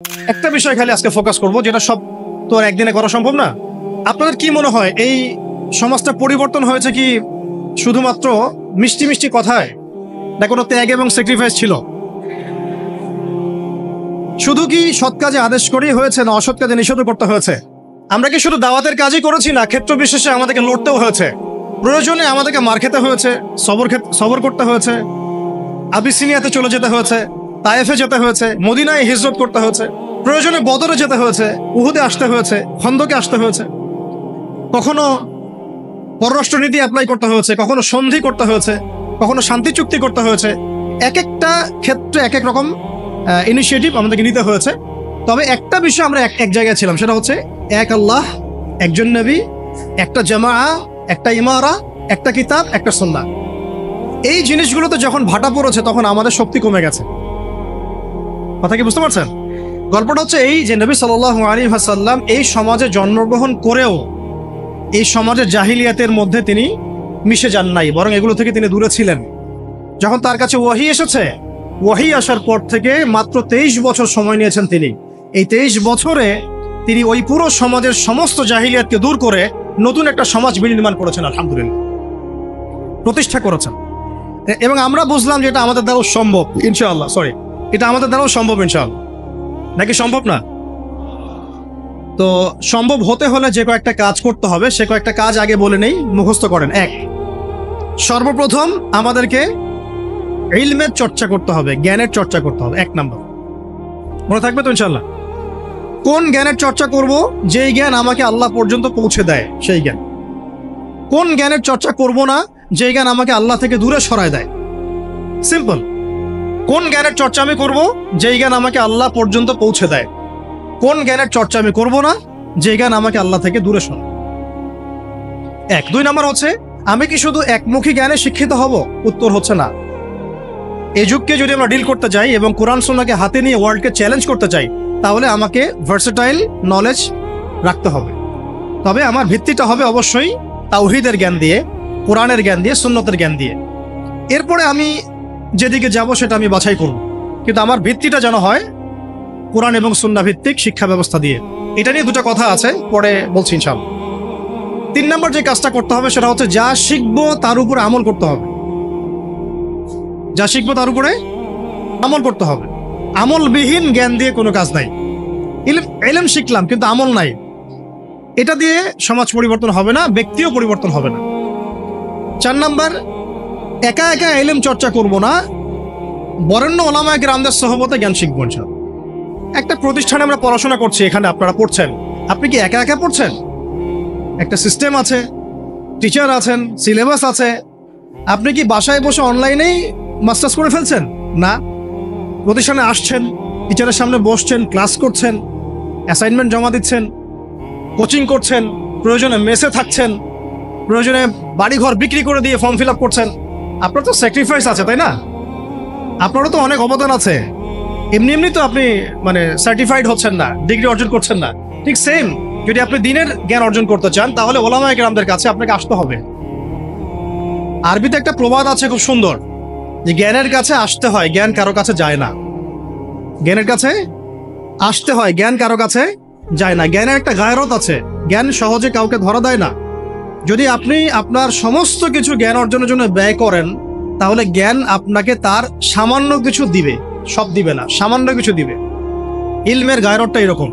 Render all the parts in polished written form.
একটা বিষয় খালি আজকে ফোকাস করব, যেটা সব তো আর একদিনে করা সম্ভব না। আপনাদের কি মনে হয় এই সমাজটা পরিবর্তন হয়েছে কি শুধুমাত্র মিষ্টি মিষ্টি কথায়, না কোনো ত্যাগ এবং স্যাক্রিফাইস ছিল? শুধু কি সৎ কাজে আদেশ করেই হয়েছে, না অসৎ কাজে নিষেধ করতে হয়েছে? আমরা কি শুধু দাওয়াতের কাজই করেছি, না ক্ষেত্র বিশেষে আমাদেরকে লড়তেও হয়েছে? প্রয়োজনে আমাদেরকে মার খেতে হয়েছে, সবর করতে হয়েছে, আবিসিনিয়াতে চলে যেতে হয়েছে, তায়েফে যেতে হয়েছে, মদিনায় হিজরত করতে হয়েছে, প্রয়োজনে বদরে যেতে হয়েছে, উহুদে আসতে হয়েছে, খন্দকে আসতে হয়েছে, কখনো পররাষ্ট্রনীতি অ্যাপ্লাই করতে হয়েছে, কখনো সন্ধি করতে হয়েছে, কখনো শান্তি চুক্তি করতে হয়েছে। এক একটা ক্ষেত্রে এক এক রকম ইনিশিয়েটিভ আমাদেরকে নিতে হয়েছে। তবে একটা বিষয় আমরা এক জায়গায় ছিলাম, সেটা হচ্ছে এক আল্লাহ, একজন নবী, একটা জামাআ, একটা ইমারা, একটা কিতাব, একটা সুন্নাহ। এই জিনিসগুলোতে যখন ভাটা পড়েছে তখন আমাদের শক্তি কমে গেছে। কথা কি বুঝতে পারছেন? গল্পটা হচ্ছে এই যে নবী সাল্লাল্লাহু আলাইহি ওয়াসাল্লাম এই সমাজে জন্মগ্রহণ করেও এই সমাজের জাহিলিয়াতের মধ্যে তিনি মিশে যান নাই, বরং এগুলো থেকে তিনি দূরে ছিলেন। যখন তার কাছে ওয়াহি এসেছে, ওয়াহি আসার পর থেকে মাত্র 23 বছর সময় নিয়েছেন তিনি। এই 23 বছরে তিনি ওই পুরো সমাজের সমস্ত জাহিলিয়াতকে দূর করে নতুন একটা সমাজ বিনির্মাণ করেছেন, আলহামদুলিল্লাহ, প্রতিষ্ঠা করেছেন। এবং আমরা বুঝলাম যে এটা আমাদের দ্বারাও সম্ভব ইনশাআল্লাহ। এটা আমাদের দ্বারাও সম্ভব ইনশাআল্লাহ। নাকি সম্ভব না? তো সম্ভব হতে হলে যে কয়েকটা কাজ করতে হবে, সে কয়েকটা কাজ আগে বলে নেই, মুখস্থ করেন। এক, সর্বপ্রথম আমাদেরকে ইলমের চর্চা করতে হবে, জ্ঞানের চর্চা করতে হবে। 1 নাম্বার মনে থাকবে তো ইনশাআল্লাহ। কোন জ্ঞানের চর্চা করব? যেই জ্ঞান আমাকে আল্লাহ পর্যন্ত পৌঁছে দেয় সেই জ্ঞান। কোন জ্ঞানের চর্চা করব না? যেই জ্ঞান আমাকে আল্লাহ থেকে দূরে সরায় দেয়। সিম্পল। কোন জ্ঞানের চর্চা আমি করব? যেই জ্ঞান আমাকে আল্লাহ পর্যন্ত পৌঁছে দেয়। কোন জ্ঞানের চর্চা আমি করব না? যে জ্ঞান আমাকে আল্লাহ থেকে দূরে সরায়। 1। 2 নাম্বার হচ্ছে, আমি কি শুধু একমুখী জ্ঞানে শিক্ষিত হব? উত্তর হচ্ছে না। এই যুগকে যদি আমরা ডিল করতে যাই এবং কোরআন সুন্নাহকে হাতে নিয়ে ওয়ার্ল্ডকে চ্যালেঞ্জ করতে চাই, তাহলে আমাকে ভার্সেটাইল নলেজ রাখতে হবে। তবে আমার ভিত্তিটা হবে অবশ্যই তাওহীদের জ্ঞান দিয়ে, কোরআনের জ্ঞান দিয়ে, সুন্নতের জ্ঞান দিয়ে। এরপরে আমি যেদিকে যাব সেটা আমি বাছাই করব, কিন্তু আমার ভিত্তিটা যেন হয় কোরআন এবং সুন্নাহ ভিত্তিক শিক্ষা ব্যবস্থা দিয়ে। এটা নিয়ে দুটো কথা আছে, পরে বলছি ইনশাআল্লাহ। 3 নাম্বার যে কাজটা করতে হবে সেটা হচ্ছে, যা শিখবো তার উপরে আমল করতে হবে। যা শিখবো তার উপরে আমল করতে হবে। আমলবিহীন জ্ঞান দিয়ে কোনো কাজ নাই। ইলম শিখলাম কিন্তু আমল নাই, এটা দিয়ে সমাজ পরিবর্তন হবে না, ব্যক্তিও পরিবর্তন হবে না। 4 নাম্বার, একা একা ইলম চর্চা করব না, বরেণ্য ওলামায়ে কেরামদের সোহবতে জ্ঞান শিখবো ইনশাআল্লাহ। একটা প্রতিষ্ঠানে আমরা পড়াশোনা করছি, এখানে আপনারা পড়ছেন, আপনি কি একা একা পড়ছেন? একটা সিস্টেম আছে, টিচার আছেন, সিলেবাস আছে। আপনি কি বাসায় বসে অনলাইনেই মাস্টার্স করে ফেলছেন? না। প্রতিষ্ঠানে আসছেন, টিচারের সামনে বসছেন, ক্লাস করছেন, অ্যাসাইনমেন্ট জমা দিচ্ছেন, কোচিং করছেন, প্রয়োজনে মেসে থাকছেন, প্রয়োজনে বাড়িঘর বিক্রি করে দিয়ে ফর্ম ফিল আপ করছেন। আপনার তো স্যাক্রিফাইস আছে, তাই না? আপনারও তো অনেক অবদান আছে। এমনি এমনি তো আপনি সার্টিফাইড হচ্ছেন না, ডিগ্রি অর্জন করছেন না। ঠিক সেম, যদি আপনি দ্বীনের জ্ঞান অর্জন করতে চান, তাহলে ওলামায়ে কেরামদের কাছে আপনাকে আসতে হবে। আরবিতে একটা প্রবাদ আছে খুব সুন্দর, যে জ্ঞানের কাছে আসতে হয়, জ্ঞান কারো কাছে যায় না। জ্ঞানের কাছে আসতে হয়, জ্ঞান কারো কাছে যায় না। জ্ঞানের একটা গায়রত আছে, জ্ঞান সহজে কাউকে ধরা দেয় না। যদি আপনি আপনার সমস্ত কিছু জ্ঞান অর্জনের জন্য ব্যয় করেন, তাহলে জ্ঞান আপনাকে তার সামান্য কিছু দিবে, সব দিবে না, সামান্য কিছু দিবে। ইলমের গায়রতটা এরকম।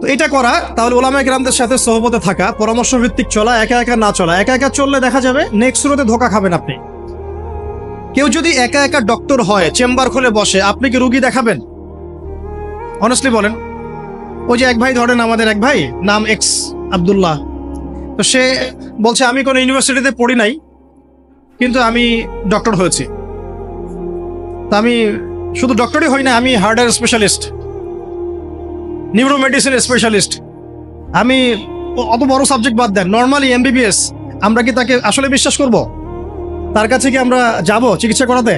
তো এটা করা, তাহলে ওলামায়ে কেরামদের সাথে সোহবতে থাকা, পরামর্শ ভিত্তিক চলা, একা একা না চলা। একা একা চললে দেখা যাবে নেক্সট শুরুতে ধোকা খাবেন আপনি। কেউ যদি একা একা ডক্টর হয়, চেম্বার খুলে বসে, আপনি কি রুগী দেখাবেন? অনেস্টলি বলেন। ওই যে এক ভাই, ধরেন আমাদের এক ভাই, নাম এক্স আব্দুল্লাহ, তো সে বলছে আমি কোনো ইউনিভার্সিটিতে পড়ি নাই, কিন্তু আমি ডক্টর হয়েছি। তা আমি শুধু ডক্টরই হই না, আমি হার্টের স্পেশালিস্ট, নিউরো মেডিসিন স্পেশালিস্ট। আমি অত বড় সাবজেক্ট বাদ দেন, নর্মালি এমবিবিএস। আমরা কি তাকে আসলে বিশ্বাস করব? তার কাছে কি আমরা যাব চিকিৎসা করাতে?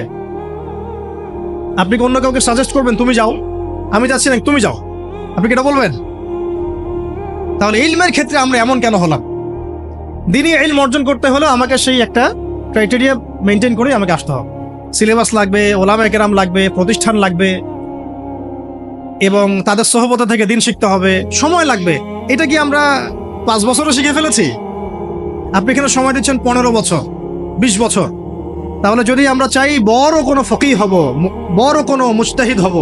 আপনি কি অন্য কাউকে সাজেস্ট করবেন, তুমি যাও? আমি যাচ্ছি না, তুমি যাও, আপনি কি এটা বলবেন? তাহলে ইলমের ক্ষেত্রে আমরা এমন কেন হলাম? দিনই ইলম অর্জন করতে হলে আমাকে সেই একটা ক্রাইটেরিয়া মেনটেন করে আমাকে আসতে হবে। সিলেবাস লাগবে, ওলামায়ে কেরাম লাগবে, প্রতিষ্ঠান লাগবে, এবং তাদের সহবত থেকে দিন শিখতে হবে, সময় লাগবে। এটা কি আমরা 5 বছরে শিখে ফেলেছি? আপনি এখানে সময় দিচ্ছেন 15 বছর, 20 বছর। তাহলে যদি আমরা চাই বড় কোনো ফকিহ হব, বড় কোনো মুজতাহিদ হব,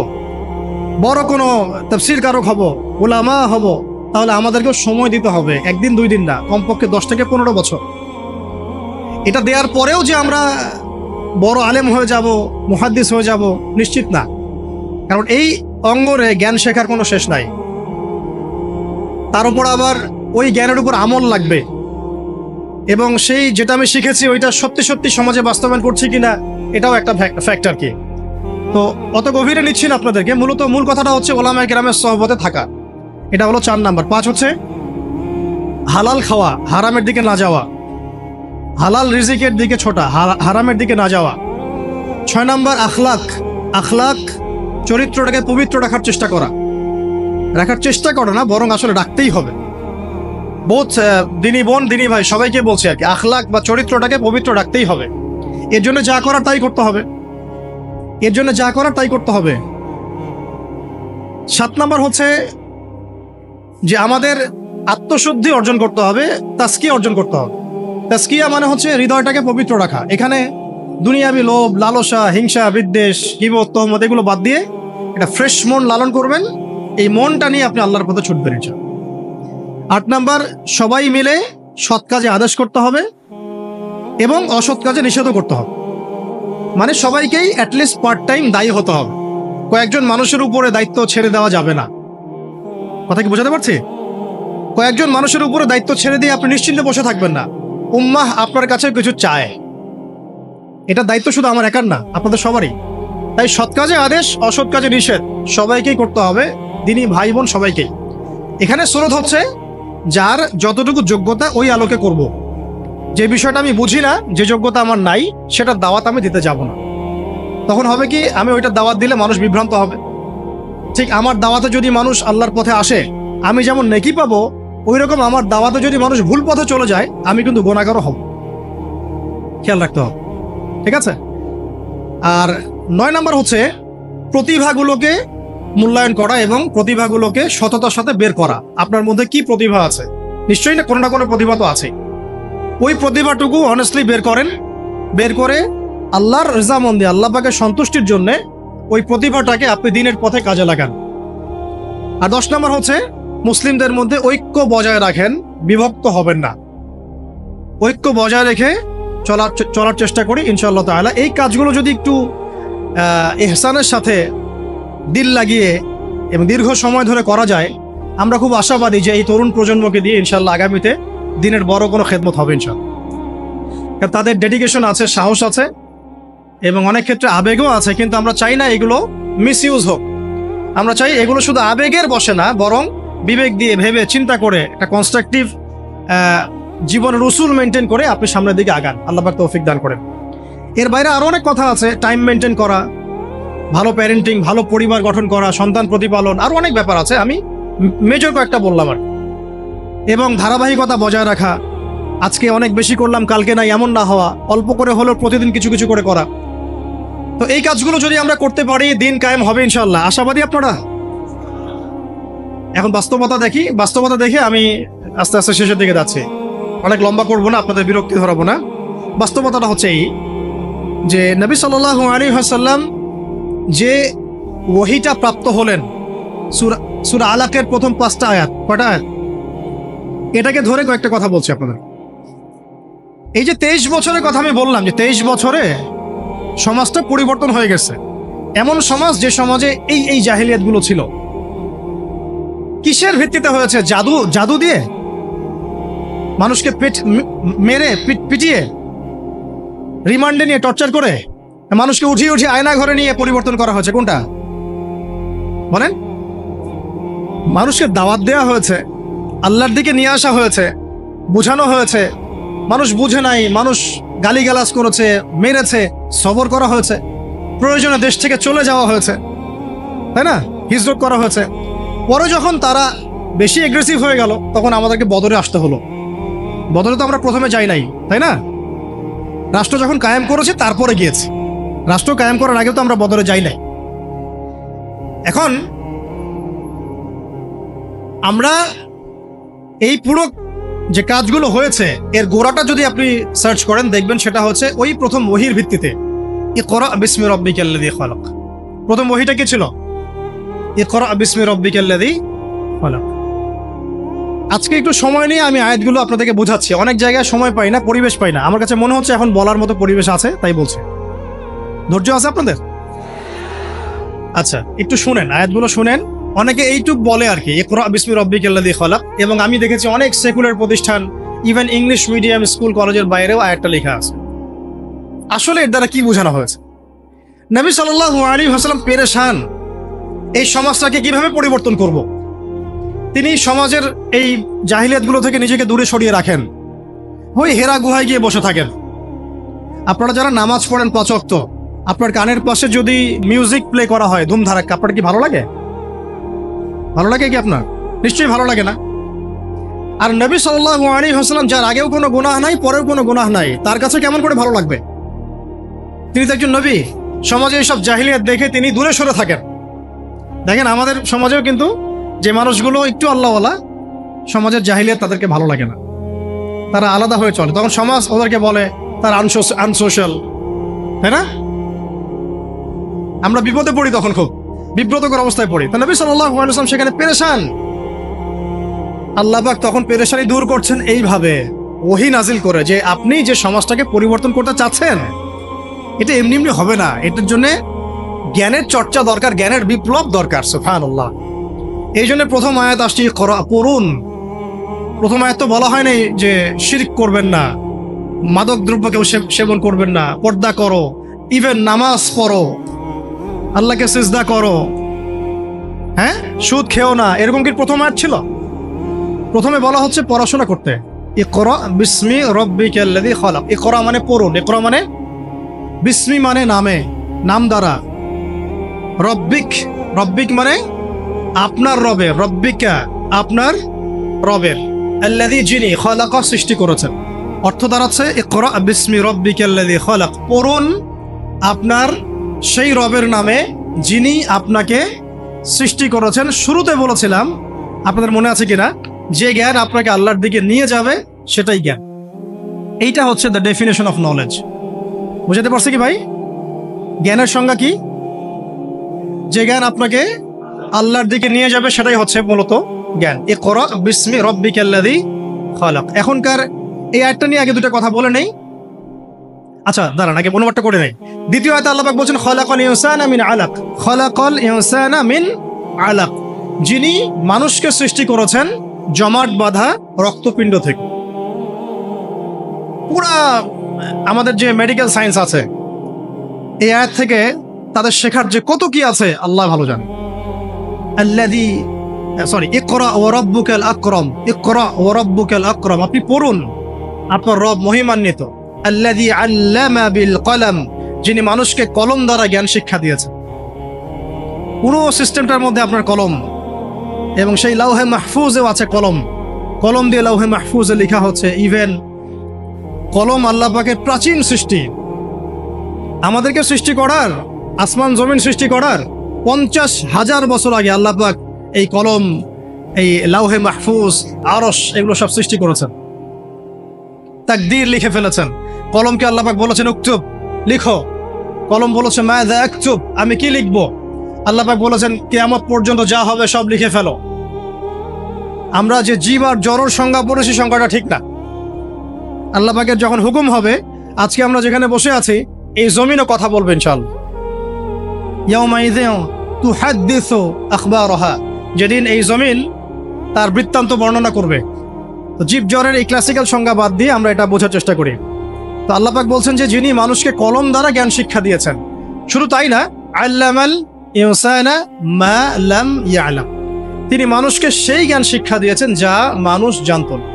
বড় কোনো তাফসীর কারক হব, উলামা হব, তাহলে আমাদেরকেও সময় দিতে হবে, 1 দিন 2 দিন না, কমপক্ষে 10 থেকে 15 বছর। এটা দেওয়ার পরেও যে আমরা বড় আলেম হয়ে যাব, মুহাদ্দিস হয়ে যাব, নিশ্চিত না। কারণ এই অঙ্গরে জ্ঞান শেখার কোনো শেষ নাই। তার উপর আবার ওই জ্ঞানের উপর আমল লাগবে, এবং সেই যেটা আমি শিখেছি ওইটা সত্যি সত্যি সমাজে বাস্তবায়ন করছি কিনা এটাও একটা ফ্যাক্টর কি। তো অত গভীরে নিচ্ছি না আপনাদেরকে। মূল কথাটা হচ্ছে ওলামায়ে কেরামের সহবতে থাকা। এটা হলো 4 নাম্বার। 5 হচ্ছে হালাল খাওয়া, হারামের দিকে না যাওয়া, হালাল রিজিকের দিকে ছোটা, হারামের দিকে না যাওয়া। 6 নাম্বার আখলাক, চরিত্রটাকে পবিত্র রাখার চেষ্টা করা না, বরং আসলে রাখতেই হবে। বোধ দিনী বোন, দিনী ভাই সবাইকে বলছি আর কি, আখলাক বা চরিত্রটাকে পবিত্র রাখতেই হবে। এর জন্য যা করার তাই করতে হবে। 7 নাম্বার হচ্ছে যে আমাদের আত্মশুদ্ধি অর্জন করতে হবে, তাজকিয়া অর্জন করতে হবে। তাজকিয়া মানে হচ্ছে হৃদয়টাকে পবিত্র রাখা। এখানে দুনিয়াবি লোভ, লালসা, হিংসা, বিদ্বেষ, গীবত, তহমত এগুলো বাদ দিয়ে এটা ফ্রেশ মন লালন করবেন। এই মনটা নিয়ে আপনি আল্লাহর পথে ছুটবেন ইনশাআল্লাহ। 8 নাম্বার, সবাই মিলে সৎ কাজে আদেশ করতে হবে এবং অসৎ কাজে নিষেধও করতে হবে। মানে সবাইকেই অ্যাটলিস্ট পার্ট টাইম দায়ী হতে হবে। কয়েকজন মানুষের উপরে দায়িত্ব ছেড়ে দেওয়া যাবে না। কথা কি বোঝাতে পারছি? কয়েকজন মানুষের উপরে দায়িত্ব ছেড়ে দিয়ে আপনি নিশ্চিন্তে বসে থাকবেন না। উম্মাহ আপনার কাছে কিছু চায়, এটা দায়িত্ব শুধু আমার একার না, আপনাদের সবারই। তাই সৎ কাজে আদেশ, অসৎ কাজে নিষেধ সবাইকেই করতে হবে, দিনী ভাই বোন সবাইকেই। এখানে সুরত হচ্ছে যার যতটুকু যোগ্যতা ওই আলোকে করব। যে বিষয়টা আমি বুঝি না, যে যোগ্যতা আমার নাই, সেটার দাওয়াত আমি দিতে যাব না। তখন হবে কি, আমি ওইটার দাওয়াত দিলে মানুষ বিভ্রান্ত হবে। ঠিক আমার দাওয়াতে যদি মানুষ আল্লাহর পথে আসে, আমি যেমন নেকি পাবো, ওই রকম আমার দাওয়াতে যদি মানুষ ভুল পথে চলে যায়, আমি কিন্তু গুনাহগারও হব। খেয়াল রাখতে হবে, ঠিক আছে? আর 9 নাম্বার হচ্ছে প্রতিভাগুলোকে মূল্যায়ন করা এবং প্রতিভাগুলোকে সততার সাথে বের করা। আপনার মধ্যে কি প্রতিভা আছে, নিশ্চয়ই না কোনো প্রতিভা তো আছে। ওই প্রতিভাটুকু অনেস্টলি বের করে আল্লাহর রেজামন্দি, আল্লাহ পাকের সন্তুষ্টির জন্য ওই প্রতিভাটাকে আপনি দিনের পথে কাজে লাগান। আর 10 নাম্বার হচ্ছে মুসলিমদের মধ্যে ঐক্য বজায় রাখেন, বিভক্ত হবেন না। ঐক্য বজায় রেখে চলার চেষ্টা করি ইনশাআল্লাহ তাআলা। এই কাজগুলো যদি একটু ইহসানের সাথে দিল লাগিয়ে এবং দীর্ঘ সময় ধরে করা যায়, আমরা খুব আশাবাদী যে এই তরুণ প্রজন্মকে দিয়ে ইনশাআল্লাহ আগামীতে দিনের বড় কোনো খেদমত হবে ইনশাআল্লাহ। তাদের ডেডিকেশন আছে, সাহস আছে এবং অনেক ক্ষেত্রে আবেগও আছে, কিন্তু আমরা চাই না এগুলো মিসইউজ হোক। আমরা চাই এগুলো শুধু আবেগের বসে না, বরং বিবেক দিয়ে ভেবে চিন্তা করে একটা কনস্ট্রাকটিভ জীবনের উসুল মেনটেন করে আপনি সামনের দিকে আগান। আল্লাহ পাক তৌফিক দান করেন। এর বাইরে আরো অনেক কথা আছে, টাইম মেনটেন করা, ভালো প্যারেন্টিং, ভালো পরিবার গঠন করা, সন্তান প্রতিপালন, আরো অনেক ব্যাপার আছে। আমি মেজর কয়েকটা বললাম আর। এবং ধারাবাহিকতা বজায় রাখা, আজকে অনেক বেশি করলাম কালকে নাই এমন না হওয়া, অল্প করে হলেও প্রতিদিন কিছু কিছু করে করা। তো এই কাজগুলো যদি আমরা করতে পারি, দিন কায়েম হবে ইনশাআল্লাহ। আশাবাদী আপনারা? এখন বাস্তবতা দেখে আমি আস্তে আস্তে শেষের দিকে যাচ্ছি, অনেক লম্বা করবো না, আপনাদের বিরক্তি ধরাবো না। বাস্তবতাটা হচ্ছে এই যে নবী সাল্লাল্লাহু আলাইহি ওয়াসাল্লাম যে ওহীটা প্রাপ্ত হলেন, সূরা আলাকের প্রথম 5টা আয়াত, কয়টা আয়াত? এটাকে ধরে কয়েকটা কথা বলছি আপনাদের। এই যে 23 বছরের কথা আমি বললাম, যে 23 বছরে সমাজটা পরিবর্তন হয়ে গেছে। এমন সমাজ যে সমাজে এই জাহিলিয়াতগুলো ছিল, কিসের ভিত্তিতে হয়েছে? জাদু দিয়ে, মানুষকে পিটিয়ে, রিমান্ডে নিয়ে, টর্চার করে, মানুষকে উঠিয়ে আয়না ঘরে নিয়ে পরিবর্তন করা হয়েছে। কোনটা বলেন? মানুষকে দাওয়াত দেওয়া হয়েছে, আল্লাহর দিকে নিয়ে আসা হয়েছে, বোঝানো হয়েছে, মানুষ বুঝে নাই, মানুষ গালিগালাজ করেছে, মেরেছে, সবর করা হয়েছে, প্রয়োজনে দেশ থেকে চলে যাওয়া হয়েছে, তাই না? হিজরত করা হয়েছে। পরে যখন তারা বেশি এগ্রেসিভ হয়ে গেল, তখন আমাদেরকে বদরে আসতে হলো। বদরে তো আমরা প্রথমে যাই নাই, তাই না? রাষ্ট্র যখন কায়েম করেছে তারপরে গিয়েছি। রাষ্ট্র কায়েম করার আগে তো আমরা বদরে যাই নাই। এখন আমরা এই পুরো যে কাজগুলো হয়েছে এর গোড়াটা যদি আপনি সার্চ করেন দেখবেন সেটা হচ্ছে ওই প্রথম ওহীর ভিত্তিতে। ইকরা বিসমি রাব্বিকাল্লাযী খালাক, প্রথম ওহীটা কি ছিল? ইকরা বিসমি রাব্বিকাল্লাযী খালাক। আজকে একটু সময় নিয়ে আমি আয়াতগুলো আপনাদেরকে বোঝাচ্ছি। অনেক জায়গায় সময় পাই না, পরিবেশ পাই না। আমার কাছে মনে হচ্ছে এখন বলার মতো পরিবেশ আছে, তাই বলছি। ধৈর্য আছে আপনাদের? আচ্ছা, একটু শুনেন, আয়াতগুলো শুনেন। অনেকে এইটুক বলে আর কি, ইকরা বিসমি রাব্বিকাল্লাযী খালাক, এবং আমি দেখেছি অনেক সেকুলার প্রতিষ্ঠান, ইভেন ইংলিশ মিডিয়াম স্কুল কলেজের বাইরেও আয়াতটা লেখা আছে। আসলে এর দ্বারা কি বোঝানো হয়েছে? নবী সাল্লাল্লাহু আলাইহি ওয়াসাল্লাম পেরেশান, এই সমাজটাকে কিভাবে পরিবর্তন করব। তিনি সমাজের এই জাহিলিয়াতগুলো থেকে নিজেকে দূরে সরিয়ে রাখেন, ওই হেরা গুহায় গিয়ে বসে থাকেন। আপনারা যারা নামাজ পড়েন 5 ওয়াক্ত, আপনার কানের পাশে যদি মিউজিক প্লে করা হয় ধুমধারাক্কা, আপনার কি ভালো লাগে? ভালো লাগে কি আপনার? নিশ্চয়ই ভালো লাগে না। আর নবী সাল্লাল্লাহু আলাইহি ওয়াসাল্লাম, যার আগেও কোনো গুনাহ নাই, পরেও কোনো গুনাহ নাই, তার কাছে কেমন করে ভালো লাগবে? তিনি তো একজন নবী। সমাজে এইসব জাহিলিয়াত দেখে তিনি দূরে সরে থাকেন। দেখেন আমাদের সমাজেও কিন্তু যে মানুষগুলো একটু আল্লাহওয়ালা, সমাজের জাহিলিয়াত তাদেরকে ভালো লাগে না, তারা আলাদা হয়ে চলে। তখন সমাজ ওদেরকে বলে তারা আনসোশ্যাল, তাই না? আমরা বিপদে পড়ি, তখন খুব বিব্রতকর অবস্থায় পড়ি। তো নবী সাল্লাল্লাহু আলাইহি ওয়াসাল্লাম সেখানে পেরেশান। আল্লাহ পাক তখন পেরেশানি দূর করছেন এইভাবে ওহী নাজিল করে, যে আপনি যে সমাজটাকে পরিবর্তন করতে চাচ্ছেন এটা এমনি এমনি হবে না, এটার জন্য জ্ঞানের চর্চা দরকার, জ্ঞানের বিপ্লব দরকার। সুবহানাল্লাহ। এই জন্য প্রথম আয়াত আসছে পড়ুন। প্রথম আয়াত তো বলা হয় নাই যে শিরক করবেন না, মাদক দ্রব্য কেউ সেবন করবেন না, পর্দা করো, ইভেন নামাজ পড়ো, আল্লাহকে সিজদা করো, হ্যাঁ, সুদ খেও না, এরকম কি প্রথম আয়াত ছিল? প্রথমে বলা হচ্ছে পড়াশোনা করতে। ইকরা বিসমি রাব্বিকাল্লাযী খালাক। ইকরা মানে পড়ুন, ইকরা মানে বিসমি মানে নামে, নাম দ্বারা। রব্বিক, রব্বিক মানে আপনার রবের, রব্বিকা আপনার রবের, আল্লাযী যিনি, খালাক সৃষ্টি করেছেন। অর্থ দাঁড়াচ্ছে ইকরা বিসমি রাব্বিকাল্লাযী খালাক, পড়ুন আপনার সেই রবের নামে যিনি আপনাকে সৃষ্টি করেছেন। শুরুতে বলেছিলাম, আপনাদের মনে আছে কিনা, যে জ্ঞান আপনাকে আল্লাহর দিকে নিয়ে যাবে সেটাই জ্ঞান। এইটা হচ্ছে দ্য ডেফিনেশন অফ নলেজ। বুঝাতে পারছি কি ভাই? জ্ঞানের সংজ্ঞা কি? যে জ্ঞান আপনাকে আল্লাহর দিকে নিয়ে যাবে সেটাই হচ্ছে মূলত জ্ঞান। ইকরা বিসমি রাব্বিকাল্লাযী খালাক। এখনকার এই আয়াতটা নিয়ে আগে দুটো কথা বলে নেই। আচ্ছা দাঁড়ান, আগে অনুবাদটা করে নেই। দ্বিতীয় আয়াতে আল্লাহ পাক বলছেন খালাকাল ইনসানা মিন আলাক, খালাকাল ইনসানা মিন আলাক, যিনি মানুষকে সৃষ্টি করেছেন জমাট বাঁধা রক্তপিণ্ড থেকে। পুরা আমাদের যে মেডিকেল সায়েন্স আছে, এই আয়াত থেকে তাদের শেখার যে কত কি আছে আল্লাহ ভালো জানে। ইকরা ওয়া রাব্বুকাল আকরাম, ইকরা ওয়া রাব্বুকাল আকরাম, আপনি পড়ুন, আপনার রব মহিমান্বিত। আল্লাযী আল্লামা বিল কলম, যিনি মানুষকে কলম দ্বারা জ্ঞান শিক্ষা দিয়েছেন। পুরো সিস্টেমটার মধ্যে আপনার কলম, এবং সেই লাউহে মাহফুজেও আছে কলম। কলম দিয়ে লাউহে মাহফুজে লেখা হচ্ছে। ইভেন কলম আল্লাহ পাকের প্রাচীন সৃষ্টি। আমাদেরকে সৃষ্টি করার, আসমান জমিন সৃষ্টি করার 50,000 বছর আগে আল্লাহ পাক এই কলম, এই লাউহে মাহফুজ, আরশ, এগুলো সব সৃষ্টি করেছেন। তাকদীর লিখে ফেলেছেন। কলমকে আল্লাহ পাক বলেছেন উকতুব, লিখো। কলম বলেছে মাযা আকতুব, আমি কি লিখবো? আল্লাহ পাক বলেছেন কিয়ামত পর্যন্ত যা হবে সব লিখে ফেলো। আমরা যে জীব আর জড়র সংজ্ঞা পড়েছি, সংজ্ঞাটা ঠিক না। আল্লাহ পাকের যখন হুকুম হবে, আজকে আমরা যেখানে বসে আছি এই জমিনও কথা বলবে ইনশাআল্লাহ। ইয়াউমাইযিন তুহাদ্দিসু আখবারাহা, যেদিন এই জমিন তার বৃত্তান্ত বর্ণনা করবে। তো জীব জ্বরের এই ক্লাসিক্যাল সংজ্ঞা বাদ দিয়ে আমরা এটা বোঝার চেষ্টা করি। তো আল্লাহ পাক বলছেন যে যিনি মানুষকে কলম দ্বারা জ্ঞান শিক্ষা দিয়েছেন। শুধু তাই না, আল্লামাল ইনসানা মা লাম ইয়ালাম, তিনি মানুষকে সেই জ্ঞান শিক্ষা দিয়েছেন যা মানুষ জানত না।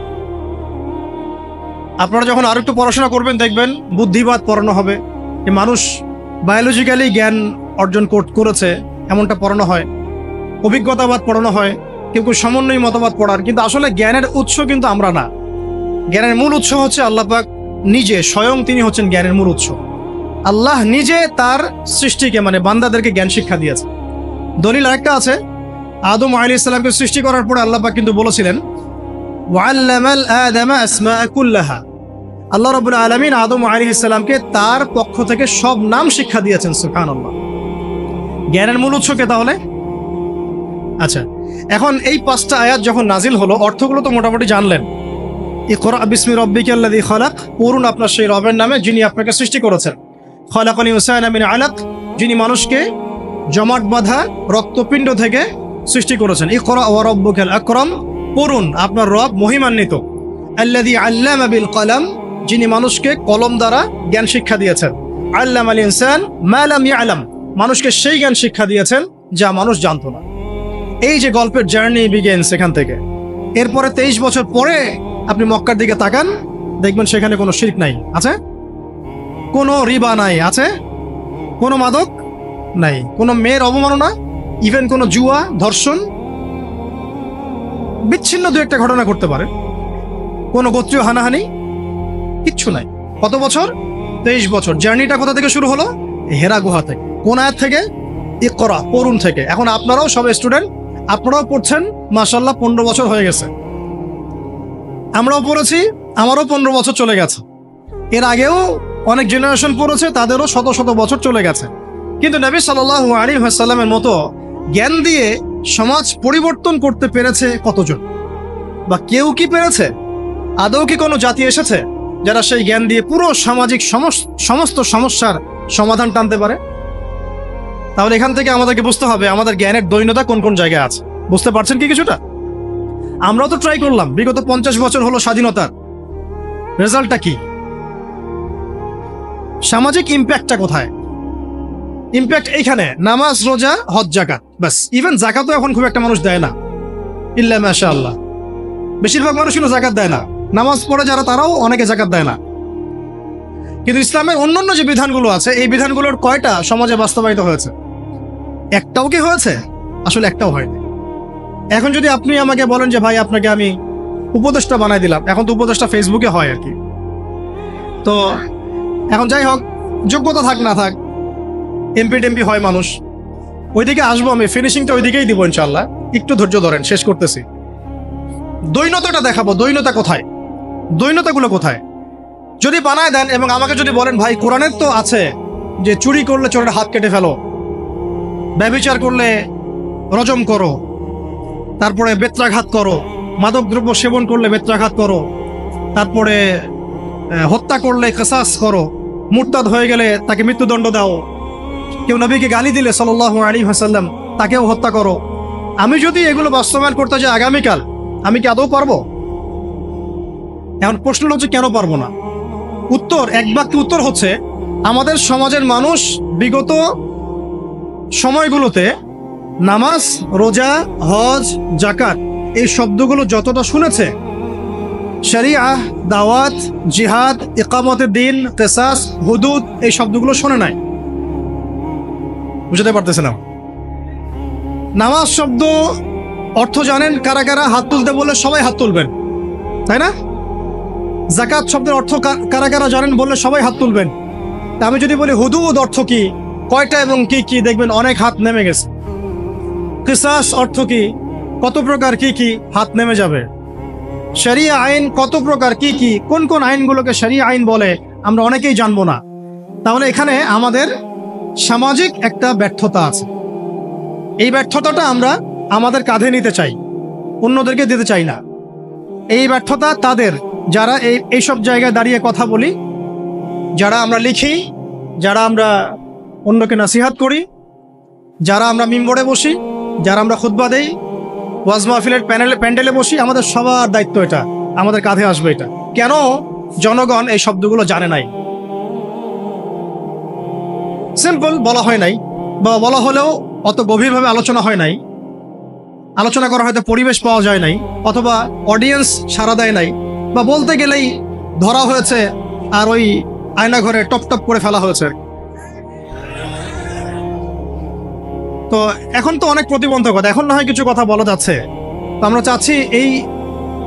আপনারা যখন আর একটু পড়াশোনা করবেন দেখবেন বুদ্ধিবাদ পড়ানো হবে। মানুষ বায়োলজিক্যালি জ্ঞান অর্জন করেছে এমনটা পড়ানো হয়। অভিজ্ঞতাবাদ পড়ানো হয়, কেউ কেউ সমন্বয়ী মতবাদ পড়ার। কিন্তু আসলে জ্ঞানের উৎস কিন্তু আমরা না। জ্ঞানের মূল উৎস হচ্ছে আল্লাহ পাক নিজে, স্বয়ং তিনি হচ্ছেন জ্ঞানের মূল উৎস। আল্লাহ নিজে তার সৃষ্টিকে, মানে বান্দাদেরকে জ্ঞান শিক্ষা দিয়েছে। দলিল আরেকটা আছে, আদম আলাইহিস সালামকে সৃষ্টি করার পরে আল্লাহ পাক কিন্তু বলেছিলেন ওয়াল্লামাল আদামা আসমাআ কুল্লাহা। আল্লাহ রাব্বুল আলামিন আদম আলাইহিস সালামকে তার পক্ষ থেকে সব নাম শিক্ষা দিয়েছেন। সুবহানাল্লাহ। জ্ঞানের মূল উৎস কে তাহলে? আচ্ছা, এখন এই 5টা আয়াত যখন নাজিল হলো, অর্থগুলো তো মোটামুটি জানলেন। ইকরা বিসমি রাব্বিকাল্লাযী খালাক, পড়ুন আপনার সেই রবের নামে যিনি আপনাকে সৃষ্টি করেছেন। খালাকাল ইনসানা মিন আলাক, যিনি মানুষকে জমাট বাঁধা রক্তপিণ্ড থেকে সৃষ্টি করেছেন। ইকরা ওয়া রাব্বুকাল আকরাম, পড়ুন আপনার রব মহিমান্বিত। আল্লাযী আল্লামা বিল কলম, যিনি মানুষকে কলম দ্বারা জ্ঞান শিক্ষা দিয়েছেন। আল্লামাল ইনসান মা লাম ইয়ালাম, মানুষকে সেই জ্ঞান শিক্ষা দিয়েছেন যা মানুষ জানতো না। এই যে গল্পের জার্নি বিগেন্স এখান থেকে। এরপরে 23 বছর পরে আপনি মক্কার দিকে তাকান, দেখবেন সেখানে কোনো শিরক নাই, আছে? কোনো রিবা নাই, আছে? কোনো মাদক নাই, কোনো মেয়ের অবমাননা, ইভেন কোনো জুয়া, ধর্ষণ, বিচ্ছিন্ন দু একটা ঘটনা করতে পারে, কোনো গোত্রীয় হানাহানি, কিচ্ছু নাই। কত বছর? 23 বছর। জার্নিটা কোথা থেকে শুরু হলো? হেরা গুহা থেকে। কোন আয়াত থেকে? ইকরা, পড়ুন থেকে। এখন আপনারাও সব স্টুডেন্ট, আপনারাও পড়ছেন, মাশাআল্লাহ 15 বছর হয়ে গেছে। আমরাও পড়েছি, আমারও 15 বছর চলে গেছে। এর আগেও অনেক জেনারেশন পড়েছে, তাদেরও শত শত বছর চলে গেছে। কিন্তু নবী সাল্লাল্লাহু আলাইহি ওয়াসাল্লামের মতো জ্ঞান দিয়ে সমাজ পরিবর্তন করতে পেরেছে কতজন? বা কেউ কি পেরেছে? আদৌ কি কোনো জাতি এসেছে যারা সেই জ্ঞান দিয়ে পুরো সামাজিক সমস্ত সমস্যার সমাধান টানতে পারে? তাহলে এখান থেকে আমাদেরকে বুঝতে হবে আমাদের জ্ঞানের দৈন্যতা কোন কোন জায়গায় আছে। বুঝতে পারছেন কি কিছুটা? আমরাও তো ট্রাই করলাম, বিগত 50 বছর হলো স্বাধীনতার, রেজাল্টটা কি? সামাজিক ইম্প্যাক্টটা কোথায়? ইম্প্যাক্ট এইখানে, নামাজ, রোজা, হজ, যাকাত, বাস। ইভেন যাকাতও এখন খুব একটা মানুষ দেয় না, ইল্লা মাশাআল্লাহ। বেশিরভাগ মানুষ কিন্তু যাকাত দেয় না। নামাজ পড়ে যারা, তারাও অনেকে যাকাত দেয় না। কিন্তু ইসলামের অন্যান্য যে বিধানগুলো আছে, এই বিধানগুলোর কয়টা সমাজে বাস্তবায়িত হয়েছে? একটাও কি হয়েছে? আসলে একটাও হয়নি। এখন যদি আপনি আমাকে বলেন যে ভাই আপনাকে আমি উপদেষ্টা বানাই দিলাম, এখন তো উপদেষ্টা ফেসবুকে হয় আর কি। তো এখন যাই হোক, যোগ্যতা থাক না থাক, এমপি টেমপি হয় মানুষ, ওইদিকে আসবো আমি, ফিনিশিংটা ওইদিকেই দিব ইনশাল্লাহ। একটু ধৈর্য ধরেন, শেষ করতেছি। দৈন্যতাটা দেখাবো, দৈন্যতা কোথায়, দৈন্যতাগুলো কোথায়। যদি বানায় দেন এবং আমাকে যদি বলেন ভাই কোরআনের তো আছে যে চুরি করলে চোরের হাত কেটে ফেলো, ব্যভিচার করলে রজম করো, তারপরে বেত্রাঘাত করো, মাদক দ্রব্য সেবন করলে বেত্রাঘাত করো, তারপরে হত্যা করলে কিসাস করো, মুরতাদ হয়ে গেলে তাকে মৃত্যুদণ্ড দাও, কেউ নবীকে গালি দিলে সাল্লাল্লাহু আলাইহি ওয়াসাল্লাম তাকেও হত্যা করো। আমি যদি এগুলো বাস্তবায়ন করতে যাই আগামীকাল, আমি কি আদৌ পারবো? এখন প্রশ্ন হচ্ছে কেন পারবো না? উত্তর, এক বাক্যে উত্তর হচ্ছে, আমাদের সমাজের মানুষ বিগত সময়গুলোতে নামাজ, রোজা, হজ, যাকাত এই শব্দগুলো যতটা শুনেছে, শরিয়া, দাওয়াত, জিহাদ, ইকামতের দিন, কিসাস, হুদুদ এই শব্দগুলো শোনে নাই। বুঝতে পারতেছে না? নামাজ শব্দ অর্থ জানেন কারা কারা? হাত তুলতে বললে সবাই হাত তুলবেন, তাই না? যাকাত শব্দের অর্থ কারা কারা জানেন বললে সবাই হাত তুলবেন। তা আমি যদি বলি হুদুদ অর্থ কি, কয়টা এবং কি কি, দেখবেন অনেক হাত নেমে গেছে। কিসাস অর্থ কি, কত প্রকার, কি কি, হাত নেমে যাবে। শরিয়া আইন কত প্রকার, কি কি, কোন কোন আইনগুলোকে শরিয়া আইন বলে আমরা অনেকেই জানবো না। তাহলে এখানে আমাদের সামাজিক একটা ব্যর্থতা আছে। এই ব্যর্থতাটা আমরা আমাদের কাঁধে নিতে চাই, অন্যদেরকে দিতে চাই না। এই ব্যর্থতা তাদের যারা এইসব জায়গায় দাঁড়িয়ে কথা বলি, যারা আমরা লিখি, যারা আমরা অন্যকে নাসিহাত করি, যারা আমরা মিম্বরে বসি, যারা আমরা খুতবা দেই, ওয়াজ মাহফিলের প্যান্ডেলে বসি, আমাদের সবার দায়িত্ব এটা, আমাদের কাঁধে আসবে এটা। কেন জনগণ এই শব্দগুলো জানে নাই? সিম্পল, বলা হয় নাই, বা বলা হলেও অত গভীরভাবে আলোচনা হয় নাই, আলোচনা করা হয়তো পরিবেশ পাওয়া যায় নাই, অথবা অডিয়েন্স সাড়া দেয় নাই, বা বলতে গেলেই ধরা হয়েছে আর ওই আয়নাঘরে টপ টপ করে ফেলা হয়েছে। তো এখন তো অনেক প্রতিবন্ধকতা, এখন না হয় কিছু কথা বলা যাচ্ছে। তো আমরা চাচ্ছি এই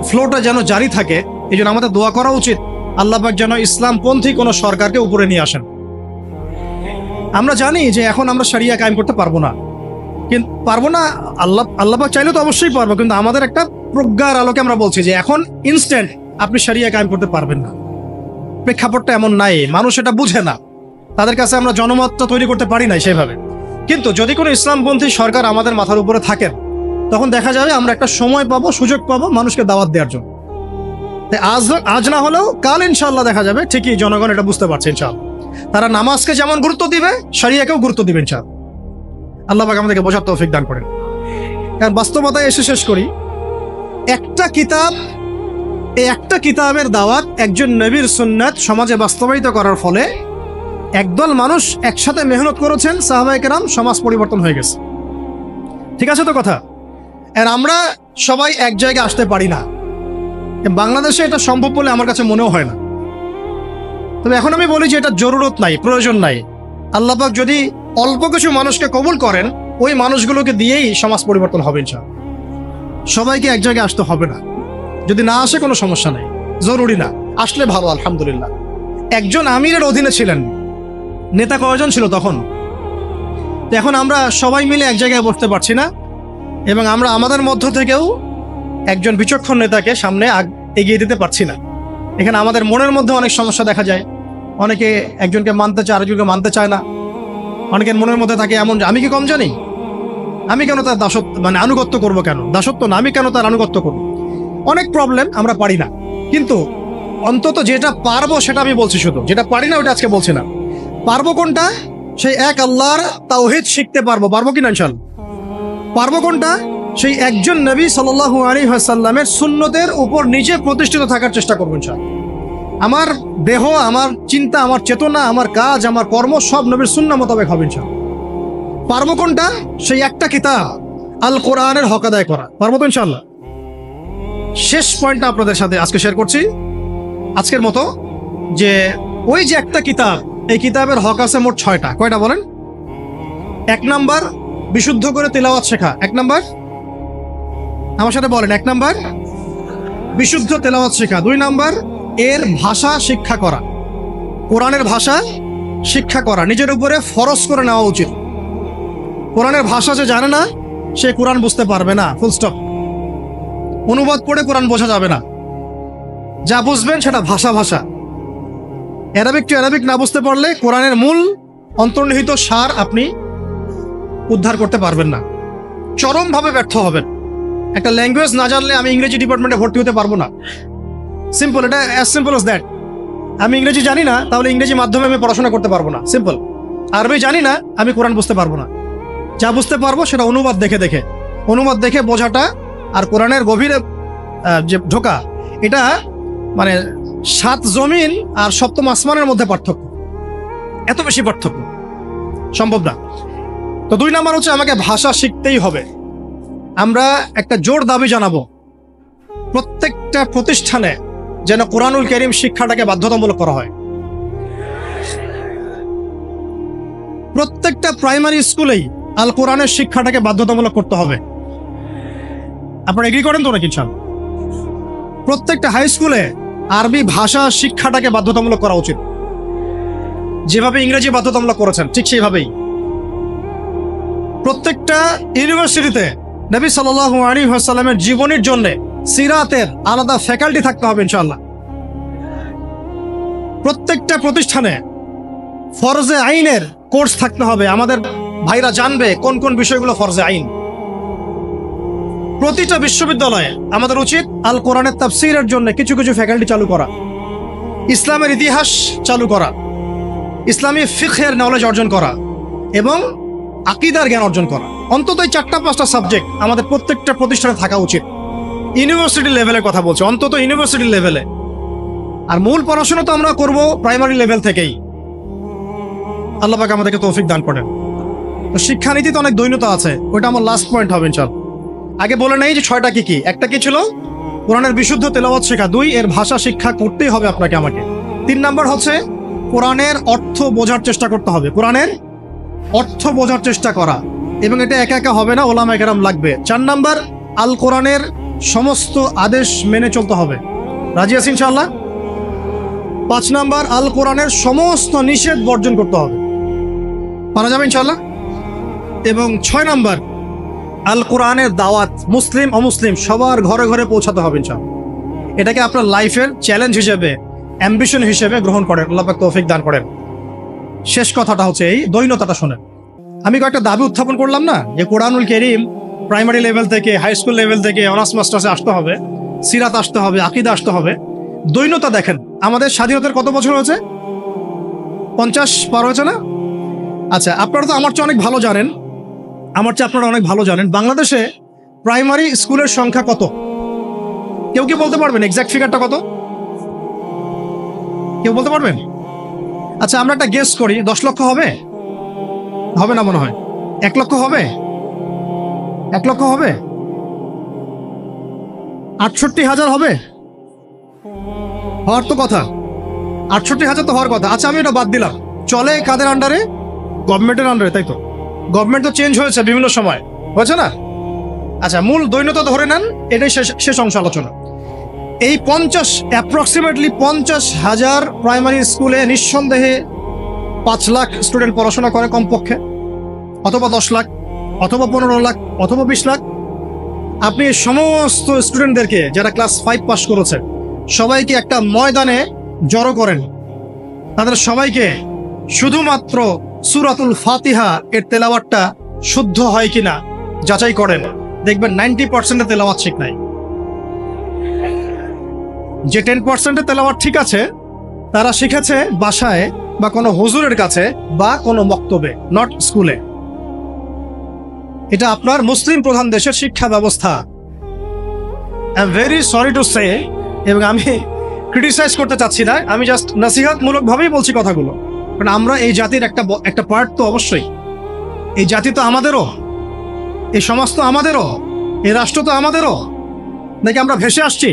ফ্লোটা যেন জারি থাকে। এই জন্য আমাদের দোয়া করা উচিত আল্লাহ পাক যেন ইসলামপন্থী কোনো সরকারকে উপরে নিয়ে আসেন। আমরা জানি যে এখন আমরা শরিয়া কায়েম করতে পারবো না, কিন্তু পারবো না, আল্লাহ পাক চাইলে তো অবশ্যই পারবো, কিন্তু আমাদের একটা প্রজ্ঞার আলোকে আমরা বলছি যে এখন ইনস্ট্যান্ট আপনি শরিয়া কায়েম করতে পারবেন না। প্রেক্ষাপটটা এমন নাই, মানুষ এটা বুঝে না, তাদের কাছে আমরা জনমতটা তৈরি করতে পারি না সেভাবে। কিন্তু যদি কোনো ইসলামপন্থী সরকার আমাদের মাথার উপরে থাকেন, তখন দেখা যাবে আমরা একটা সময় পাবো, সুযোগ পাবো মানুষকে দাওয়াত দেওয়ার জন্য। তাই আজ না হলেও কাল ইনশাআল্লাহ দেখা যাবে ঠিকই জনগণ এটা বুঝতে পারছে ইনশাআল্লাহ। তারা নামাজকে যেমন গুরুত্ব দিবে, শরিয়াকেও গুরুত্ব দিবে ইনশাআল্লাহ। আল্লাহ পাক আমাদেরকে বোঝার তৌফিক দান করেন। কারণ বাস্তবতায় এসে শেষ করি, একটা কিতাবের দাওয়াত, একজন নবীর সুন্নাত সমাজে বাস্তবায়িত করার ফলে একদল মানুষ একসাথে মেহনত করেছেন, সাহাবায়ে কেরাম, সমাজ পরিবর্তন হয়ে গেছে। ঠিক আছে তো কথা? আর আমরা সবাই এক জায়গায় আসতে পারি না, বাংলাদেশে এটা সম্ভব বলে আমার কাছে মনেও হয় না। তবে এখন আমি বলি যে এটা জরুরত নাই, প্রয়োজন নাই। আল্লাহ পাক যদি অল্প কিছু মানুষকে কবুল করেন, ওই মানুষগুলোকে দিয়েই সমাজ পরিবর্তন হবে ইনশাআল্লাহ। সবাইকে এক জায়গায় আসতে হবে না, যদি না আসে কোনো সমস্যা নেই, জরুরি না, আসলে ভালো আলহামদুলিল্লাহ। একজন আমিরের অধীনে ছিলেন, নেতা কয়জন ছিল তখন? এখন আমরা সবাই মিলে এক জায়গায় বসতে পারছি না, এবং আমরা আমাদের মধ্য থেকেও একজন বিচক্ষণ নেতাকে সামনে এগিয়ে দিতে পারছি না। এখানে আমাদের মনের মধ্যে অনেক সমস্যা দেখা যায়। অনেকে একজনকে মানতে চায়, আরেকজনকে মানতে চায় না। অনেকের মনের মধ্যে থাকে এমন, আমি কি কম জানি, আমি কেন তার আনুগত্য করব, কেন দাসত্ব না, আমি কেন তার আনুগত্য করব। অনেক প্রবলেম, আমরা পারি না। কিন্তু অন্তত যেটা পারবো সেটা আমি বলছি, শুধু যেটা পারি না ওটা আজকে বলছি না। পারবো কোনটা? সেই এক আল্লাহর তাওহীদ শিখতে পারবো কি না ইনশাআল্লাহ? পারবো কোনটা? সেই একজন নবী সাল্লাল্লাহু আলাইহি ওয়াসাল্লামের সুন্নতের উপর নিজে প্রতিষ্ঠিত থাকার চেষ্টা করবো ইনশাআল্লাহ। আমার দেহ, আমার চিন্তা, আমার চেতনা, আমার কাজ, আমার কর্ম সব নবীর সুন্নাহ মোতাবেক হবে ইনশাআল্লাহ। পারবো কোনটা? সেই একটা কিতাব আল কোরআনের হক আদায় করা। পারবো তো ইনশাআল্লাহ? শেষ পয়েন্টটা আপনাদের সাথে আজকে শেয়ার করছি আজকের মতো, যে ওই যে একটা কিতাব, এই কিতাবের হক আছে মোট 6টা। কয়টা বলেন? 1 নাম্বার বিশুদ্ধ করে তিলাওয়াত শেখা। 1 নাম্বার, আমার সাথে বলেন, 1 নাম্বার বিশুদ্ধ তেলাওয়াত শেখা। 2 নাম্বার এর ভাষা শিক্ষা করা, কোরআনের ভাষা শিক্ষা করা, নিজের উপরে ফরজ করে নেওয়া উচিত। কোরআনের ভাষা যে জানে না, সে কোরআন বুঝতে পারবে না, ফুল স্টপ। অনুবাদ পড়ে কোরআন বোঝা যাবে না। যা বুঝবেন সেটা ভাষা। অ্যারাবিক টু অ্যারাবিক না বুঝতে পারলে কোরআনের মূল অন্তর্নিহিত সার আপনি উদ্ধার করতে পারবেন না, চরমভাবে ব্যর্থ হবেন। একটা ল্যাঙ্গুয়েজ না জানলে আমি ইংরেজি ডিপার্টমেন্টে ভর্তি হতে পারবো না। সিম্পল, এটা অ্যাজ সিম্পল অ্যাজ দ্যাট। আমি ইংরেজি জানি না, তাহলে ইংরেজি মাধ্যমে আমি পড়াশোনা করতে পারবো না, সিম্পল। আরবি জানি না, আমি কোরআন বুঝতে পারবো না। যা বুঝতে পারবো সেটা অনুবাদ দেখে বোঝাটা আর কোরআনের গভীরে যে ঢোকা, এটা মানে 7 জমিন আর 7ম আসমানের মধ্যে পার্থক্য, এত বেশি পার্থক্য, সম্ভব না। তো 2 নাম্বার হচ্ছে আমাকে ভাষা শিখতেই হবে। আমরা একটা জোর দাবি জানাবো, প্রত্যেকটা প্রতিষ্ঠানে যেন কোরআনুল কারীম শিক্ষাটাকে বাধ্যতামূলক করা হয়। প্রত্যেকটা প্রাইমারি স্কুলেই আল কোরআনের শিক্ষাটাকে বাধ্যতামূলক করতে হবে। আপনারা এগ্রি করেন তো নাকি? ইনশাআল্লাহ প্রত্যেকটা হাই স্কুলে আরবি ভাষা শিক্ষাটাকে বাধ্যতামূলক করা উচিত। যেভাবে ইংরেজি বাধ্যতামূলক করেছেন ঠিক সেইভাবেই প্রত্যেকটা ইউনিভার্সিটিতে নবী সাল্লাল্লাহু আলাইহি ওয়াসাল্লামের জীবনীর জন্য সিরাতের আলাদা ফ্যাকাল্টি থাকতে হবে ইনশাআল্লাহ। প্রত্যেকটা প্রতিষ্ঠানে ফরজে আইনের কোর্স থাকতে হবে, আমাদের ভাইরা জানবে কোন কোন বিষয়গুলো ফরজে আইন। প্রতিটা বিশ্ববিদ্যালয়ে আমাদের উচিত আল কোরআনের তাফসীরের জন্য কিছু কিছু ফ্যাকাল্টি চালু করা, ইসলামের ইতিহাস চালু করা, ইসলামী ফিকহের নলেজ অর্জন করা এবং আকীদার জ্ঞান অর্জন করা। অন্তত 4-5টা সাবজেক্ট আমাদের প্রত্যেকটা প্রতিষ্ঠানে থাকা উচিত। ইউনিভার্সিটি লেভেলের কথা বলছি, অন্তত ইউনিভার্সিটি লেভেলে। আর মূল পড়াশোনা তো আমরা করব প্রাইমারি লেভেল থেকেই। আল্লাহ পাক আমাদেরকে তৌফিক দান করেন। তো শিক্ষানীতিতে অনেক দৈন্যতা আছে, ওটা আমার লাস্ট পয়েন্ট হবে ইনশাআল্লাহ। আগে বলে নেই যে 6টা কি। একটা কি ছিল? কোরআনের বিশুদ্ধ তেলাওয়াত শেখা। 2 এর ভাষা শিক্ষা করতেই হবে আপনাকে আমাকে। 3 নাম্বার হচ্ছে কোরআনের অর্থ বোঝার চেষ্টা করতে হবে, কোরআনের অর্থ বোঝার চেষ্টা করা, এবং এটা একা একা হবে না, ওলামায়ে কেরাম লাগবে। 4 নাম্বার আল কোরআনের সমস্ত আদেশ মেনে চলতে হবে। রাজি আছি ইনশাআল্লাহ? 5 নাম্বার আল কোরআনের সমস্ত নিষেধ বর্জন করতে হবে। পারা যাবে ইনশাআল্লাহ? এবং 6 নাম্বার আল কোরআনের দাওয়াত মুসলিম অমুসলিম সবার ঘরে ঘরে পৌঁছাতে হবে ইনশাআল্লাহ। এটাকে আপনার লাইফের চ্যালেঞ্জ হিসেবে, অ্যাম্বিশন হিসেবে গ্রহণ করেন। আল্লাহ পাক তৌফিক দান করেন। শেষ কথাটা হচ্ছে এই দৈন্যতাটা শোনেন। আমি কয়েকটা দাবি উত্থাপন করলাম না, যে কোরআনুল কারীম প্রাইমারি লেভেল থেকে, হাই স্কুল লেভেল থেকে অনার্স মাস্টার্সে আসতে হবে, সিরাত আসতে হবে, আকীদা আসতে হবে। দৈন্যতা দেখেন, আমাদের স্বাধীনতার কত বছর হয়েছে? 50 পার হয়েছে না? আচ্ছা, আপনারা তো আমার চেয়ে অনেক ভালো জানেন, আমার চেয়ে আপনারা অনেক ভালো জানেন বাংলাদেশে প্রাইমারি স্কুলের সংখ্যা কত? কেউ কি বলতে পারবেন এক্সাক্ট ফিগারটা কত? কেউ বলতে পারবেন? আচ্ছা, আমরা একটা গেস করি, 10 লক্ষ হবে? হবে না মনে হয়। 1 লক্ষ হবে? 1 লক্ষ হবে? 68,000 হবে? হওয়ার তো কথা, 68,000 তো হওয়ার কথা। আচ্ছা, আমি এটা বাদ দিলাম। চলে কাদের আন্ডারে? গভর্নমেন্টের আন্ডারে, তাই তো? গভর্নমেন্ট তো চেঞ্জ হয়েছে বিভিন্ন সময়, হয়েছে না? আচ্ছা, মূল দৈন্যতা ধরে নেন, এটাই শেষ অংশ আলোচনা। এই অ্যাপ্রক্সিমেটলি 50,000 প্রাইমারি স্কুলে নিঃসন্দেহে 5 লাখ স্টুডেন্ট পড়াশোনা করে কমপক্ষে, অথবা 10 লাখ, অথবা 15 লাখ, অথবা 20 লাখ। আপনি সমস্ত স্টুডেন্টদেরকে যারা ক্লাস 5 পাস করেছে সবাইকে একটা ময়দানে জড়ো করেন, তাদের সবাইকে শুধুমাত্র সূরাতুল ফাতিহা এর তেলাওয়াতটা শুদ্ধ হয় কিনা যাচাই করেন, দেখবেন 90% তেলাওয়াত ঠিক নাই। যে 10% তেলাওয়াত ঠিক আছে, তারা শিখেছে বাসায় বা কোনো হুজুরের কাছে বা কোনো মক্তবে, নট স্কুলে। এটা আপনার মুসলিম প্রধান দেশের শিক্ষা ব্যবস্থা। I am very sorry to say, এবং আমি ক্রিটিসাইজ করতে চাচ্ছি না, আমি জাস্ট নসিহতমূলক ভাবেই বলছি কথাগুলো। কারণ আমরা এই জাতির একটা পার্ট তো অবশ্যই। এই জাতি তো আমাদেরও, এই সমাজ তো আমাদেরও, এই রাষ্ট্র তো আমাদেরও, নাকি আমরা ভেসে আসছি?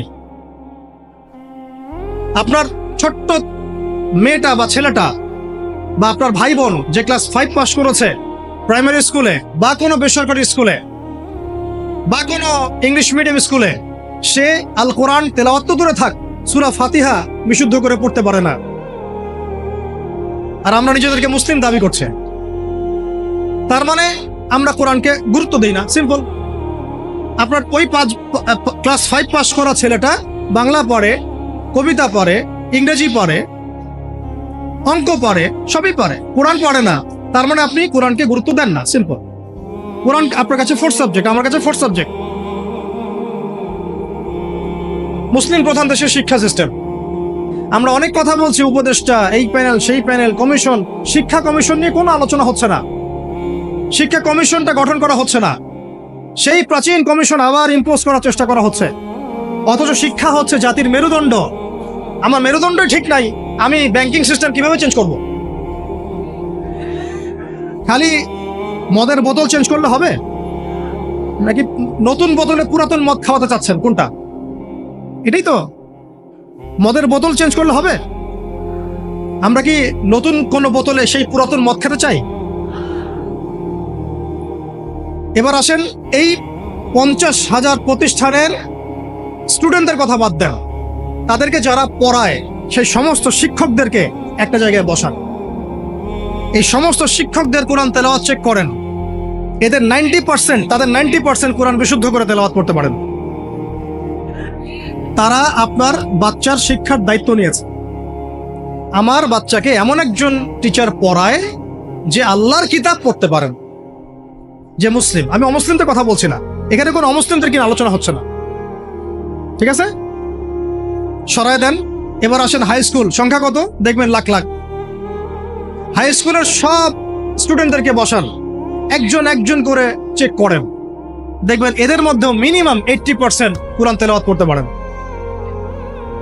আপনার ছোট্ট মেয়েটা বা ছেলেটা বা আপনার ভাই বোন যে ক্লাস 5 পাস করেছে প্রাইমারি স্কুলে বা কোনো বেসরকারি স্কুলে বা কোনো ইংলিশ মিডিয়াম স্কুলে, সে আল কোরআন তেলাওয়াত তো দূরে থাক, সূরা ফাতিহা বিশুদ্ধ করে পড়তে পারে না। আর আমরা নিজেদেরকে মুসলিম দাবি করছে, তার মানে আমরা কোরআনকে গুরুত্ব দিই না। সিম্পল। আপনার ওই ক্লাস 5 পাস করা ছেলেটা বাংলা পড়ে, কবিতা পড়ে, ইংরেজি পড়ে, অঙ্ক পড়ে, সবই পড়ে, কোরআন পড়ে না, তার মানে আপনি কোরআনকে গুরুত্ব দেন না। সিম্পল। কোরআন আপনার কাছে 4th সাবজেক্ট, আমার কাছে 4th সাবজেক্ট। মুসলিম প্রধান দেশের শিক্ষা সিস্টেম। আমরা অনেক কথা বলছি, উপদেষ্টা, এই প্যানেল, সেই প্যানেল, কমিশন। শিক্ষা কমিশন নিয়ে কোনো আলোচনা হচ্ছে না, শিক্ষা কমিশনটা গঠন করা হচ্ছে না, সেই প্রাচীন কমিশন আবার ইম্পোজ করার চেষ্টা করা হচ্ছে। অথচ শিক্ষা হচ্ছে জাতির মেরুদণ্ড। আমার মেরুদণ্ডই ঠিক নাই, আমি ব্যাংকিং সিস্টেম কিভাবে চেঞ্জ করব? খালি মদের বোতল চেঞ্জ করলে হবে, নাকি নতুন বোতলে পুরাতন মদ খাওয়াতে চাচ্ছেন? কোনটা? এটাই তো। মদের বোতল চেঞ্জ করলে হবে? আমরা কি নতুন কোন বোতলে সেই পুরাতন মদ খেতে চাই? এবার আসেন, এই 50,000 প্রতিষ্ঠানের স্টুডেন্টদের কথা বাদ দেন, তাদেরকে যারা পড়ায় সেই সমস্ত শিক্ষকদেরকে একটা জায়গায় বসান। এই সমস্ত শিক্ষকদের কোরআন তেলাওয়াত চেক করেন, এদের 90% কোরআন বিশুদ্ধ করে তেলাওয়াত করতে পারেন। তারা আপনার বাচ্চার শিক্ষার দায়িত্ব নিয়েছে। আমার বাচ্চাকে এমন একজন টিচার পড়ায় যে আল্লাহর কিতাব পড়তে পারেন, যে মুসলিম। আমি অমুসলিমদের কথা বলছি না, এখানে কোনো অমুসলিমদের কি আলোচনা হচ্ছে না, ঠিক আছে? সরায় দেন। এবার আসেন হাই স্কুল, সংখ্যা কত? দেখবেন লাখ লাখ। হাই স্কুলের সব স্টুডেন্টদেরকে বসান, একজন একজন করে চেক করেন, দেখবেন এদের মধ্যেও মিনিমাম 80% কোরআন তেলাওয়াত করতে পারেন।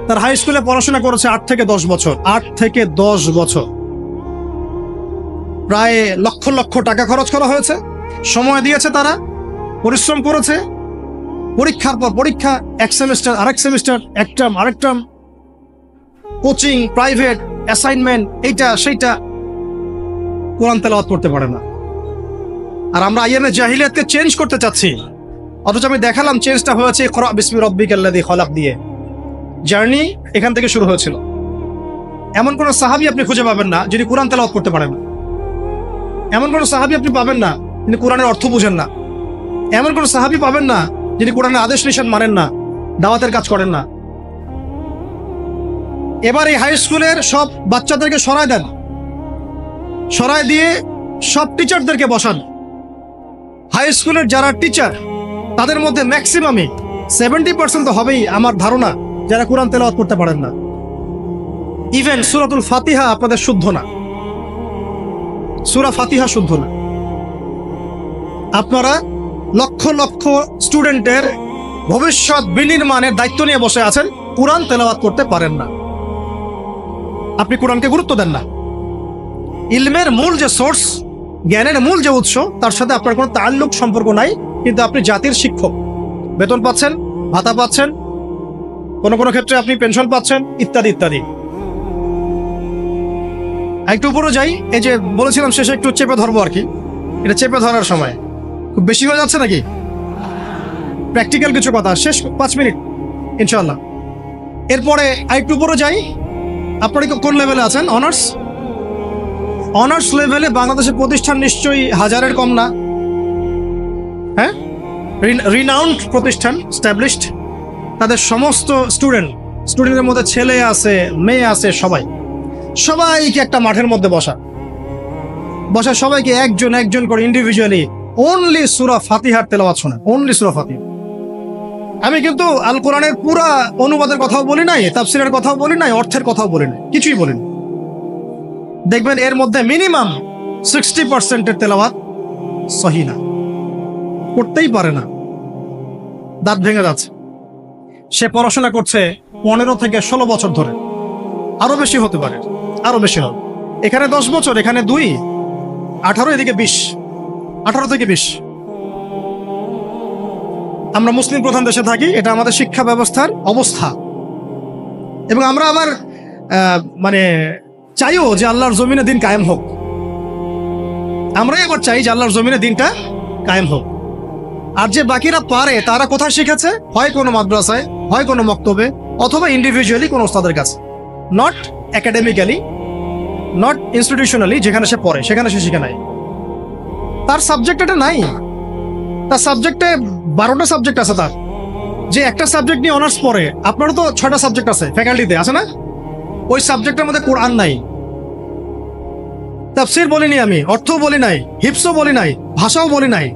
তার হাই স্কুলে পড়াশোনা করেছে 8 থেকে 10 বছর। 8 থেকে 10 বছর, প্রায় লক্ষ লক্ষ টাকা খরচ করা হয়েছে, সময় দিয়েছে, তারা পরিশ্রম করেছে, পরীক্ষার পর পরীক্ষা, এক সেমিস্টার আরেক সেমিস্টার, এক টার্ম আরেক টার্ম, কোচিং, প্রাইভেট, অ্যাসাইনমেন্ট, এইটা সেইটা, কোরআন তেলাওয়াত করতে পারে না। আর আমরা আইয়ামে জাহিলিয়াতকে চেঞ্জ করতে চাচ্ছি, অথচ আমি দেখালাম চেঞ্জটা হয়েছে ইকরা বিসমি রাব্বিকাল্লাযী খলাক দিয়ে। জার্নি এখান থেকে শুরু হয়েছিল। এমন কোন সাহাবী আপনি খুঁজে পাবেন না যিনি কোরআন তেলাওয়াত করতে পারেন না। এমন কোন সাহাবী আপনি পাবেন না যিনি কোরআনের অর্থ বুঝেন না। এমন কোনো সাহাবী পাবেন না যিনি কোরআনের আদেশ নিষেধ মানেন না, দাওয়াতের কাজ করেন না। এবার এই হাই স্কুলের সব বাচ্চাদেরকে সরায় দেন, সরায় দিয়ে সব টিচারদেরকে বসান। হাই স্কুলের যারা টিচার তাদের মধ্যে ম্যাক্সিমামই 70% তো হবেই আমার ধারণা যারা কোরআন তেলাওয়াত করতে পারেন না। ইভেন সূরাতুল ফাতিহা আপনাদের শুদ্ধ না, সূরা ফাতিহা শুদ্ধ না। আপনারা লক্ষ লক্ষ স্টুডেন্টের ভবিষ্যৎ বিনির্মাণের দায়িত্ব নিয়ে বসে আছেন, কোরআন তেলাওয়াত করতে পারেন না। আপনি কোরআনকে গুরুত্ব দেন না। ইলমের মূল যে সোর্স, জ্ঞানের মূল যে উৎস, তার সাথে আপনার কোনো তাল্লুক সম্পর্ক নাই, কিন্তু আপনি জাতির শিক্ষক, বেতন পাচ্ছেন, ভাতা পাচ্ছেন, কোনো কোনো ক্ষেত্রে আপনি পেনশন পাচ্ছেন, ইত্যাদি ইত্যাদি। একটু উপরে যাই, এই যে বলেছিলাম শেষে একটু চেপে ধরবো আর কি, এটা চেপে ধরার সময় খুব বেশি হয়ে যাচ্ছে নাকি? প্র্যাকটিক্যাল কিছু কথা, শেষ 5 মিনিট ইনশাআল্লাহ। এরপরে আরেকটু উপরে যাই, আপনারা কোন লেভেলে আছেন? অনার্স। অনার্স লেভেলে বাংলাদেশের প্রতিষ্ঠান নিশ্চয়ই হাজারের কম না, হ্যাঁ? রিনাউন্ড প্রতিষ্ঠান, স্ট্যাবলিশড। তাদের সমস্ত স্টুডেন্টের মধ্যে ছেলে আছে, মেয়ে আছে, সবাইকে একটা মাঠের মধ্যে বসা, সবাইকে একজন একজন করে ইন্ডিভিজুয়ালি অনলি সূরা ফাতিহার তেলাওয়াত শোনা, অনলি সূরা ফাতিহা। আমি কিন্তু আল কোরআনের পুরা অনুবাদের কথাও বলি নাই, তাফসিরের কথাও বলি নাই, অর্থের কথাও বলি নাই, কিছুই বলিনি। দেখবেন এর মধ্যে মিনিমাম 60% তেলাওয়াত সহি না, করতেই পারে না, দাঁত ভেঙে যাচ্ছে। সে পড়াশোনা করছে 15 থেকে 16 বছর ধরে, আরো বেশি হতে পারে, আরো বেশি হবে। এখানে 10 বছর, এখানে 2, 18, এদিকে 20, 18 থেকে 20। আমরা মুসলিম প্রধান দেশে থাকি, এটা আমাদের শিক্ষা ব্যবস্থার অবস্থা। এবং আমরা আবার মানে চাইও যে আল্লাহর জমিনে দিন কায়েম হোক। আমরাই আবার চাই যে আল্লাহর জমিনে দিনটা কায়েম হোক। আর যে বাকিরা পারে তারা কোথায় শিখেছে? হয় কোনো মাদ্রাসায়, হয় কোনো মক্তবে, অথবা ইন্ডিভিজুয়ালি কোনো ওস্তাদের কাছে। নট একাডেমিক্যালি, নট ইনস্টিটিউশনালি, যেখানে সে পড়ে সেখানে সে শিখে নাই। তার সাবজেক্ট এটা নাই, তার সাবজেক্টে 12টা সাবজেক্ট আছে। তার যে একটা সাবজেক্ট নিয়ে অনার্স পড়ে, আপনারও তো 6টা সাবজেক্ট আছে ফ্যাকাল্টিতে, আছে না? ওই সাবজেক্টের মধ্যে কোরআন নাই, তাফসীর বলিনি আমি, অর্থও বলি নাই, হিফজও বলি নাই, ভাষাও বলি নাই,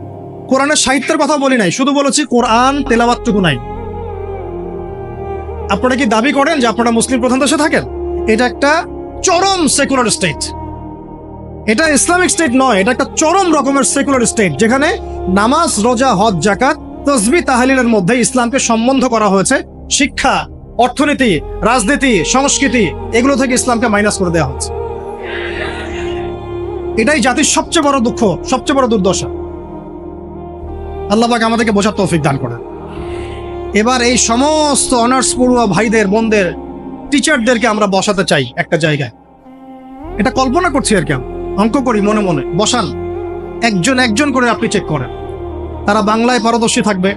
কোরআনের সাহিত্যের কথা বলি নাই, শুধু বলেছি কোরআন তেলাওয়াতটুকু নাই। আপনারা কি দাবি করেন যে আপনারা মুসলিম প্রধান দেশে থাকেন? এটা একটা চরম সেকুলার স্টেট, এটা ইসলামিক স্টেট নয়, এটা একটা চরম রকমের সেকুলার স্টেট, যেখানে নামাজ, রোজা, হজ, যাকাত, তাসবিহ, তাহলিলের মধ্যে ইসলামকে সম্বন্ধ করা হয়েছে। শিক্ষা, অর্থনীতি, রাজনীতি, সংস্কৃতি, এগুলো থেকে ইসলামকে মাইনাস করে দেওয়া হচ্ছে। এটাই জাতির সবচেয়ে বড় দুঃখ, সবচেয়ে বড় দুর্দশা। আল্লাহ পাক আমাদেরকে বোঝার তৌফিক দান করেন। এবার এই সমস্ত অনার্স পড়ুয়া ভাইদের, বোনদের, টিচারদেরকে আমরা বসাতে চাই একটা জায়গায়। এটা কল্পনা করছি আর কি, অঙ্ক করি মনে মনে। বসান, একজন একজন করে আপনি চেক করেন। তারা বাংলায় পারদর্শী থাকবে,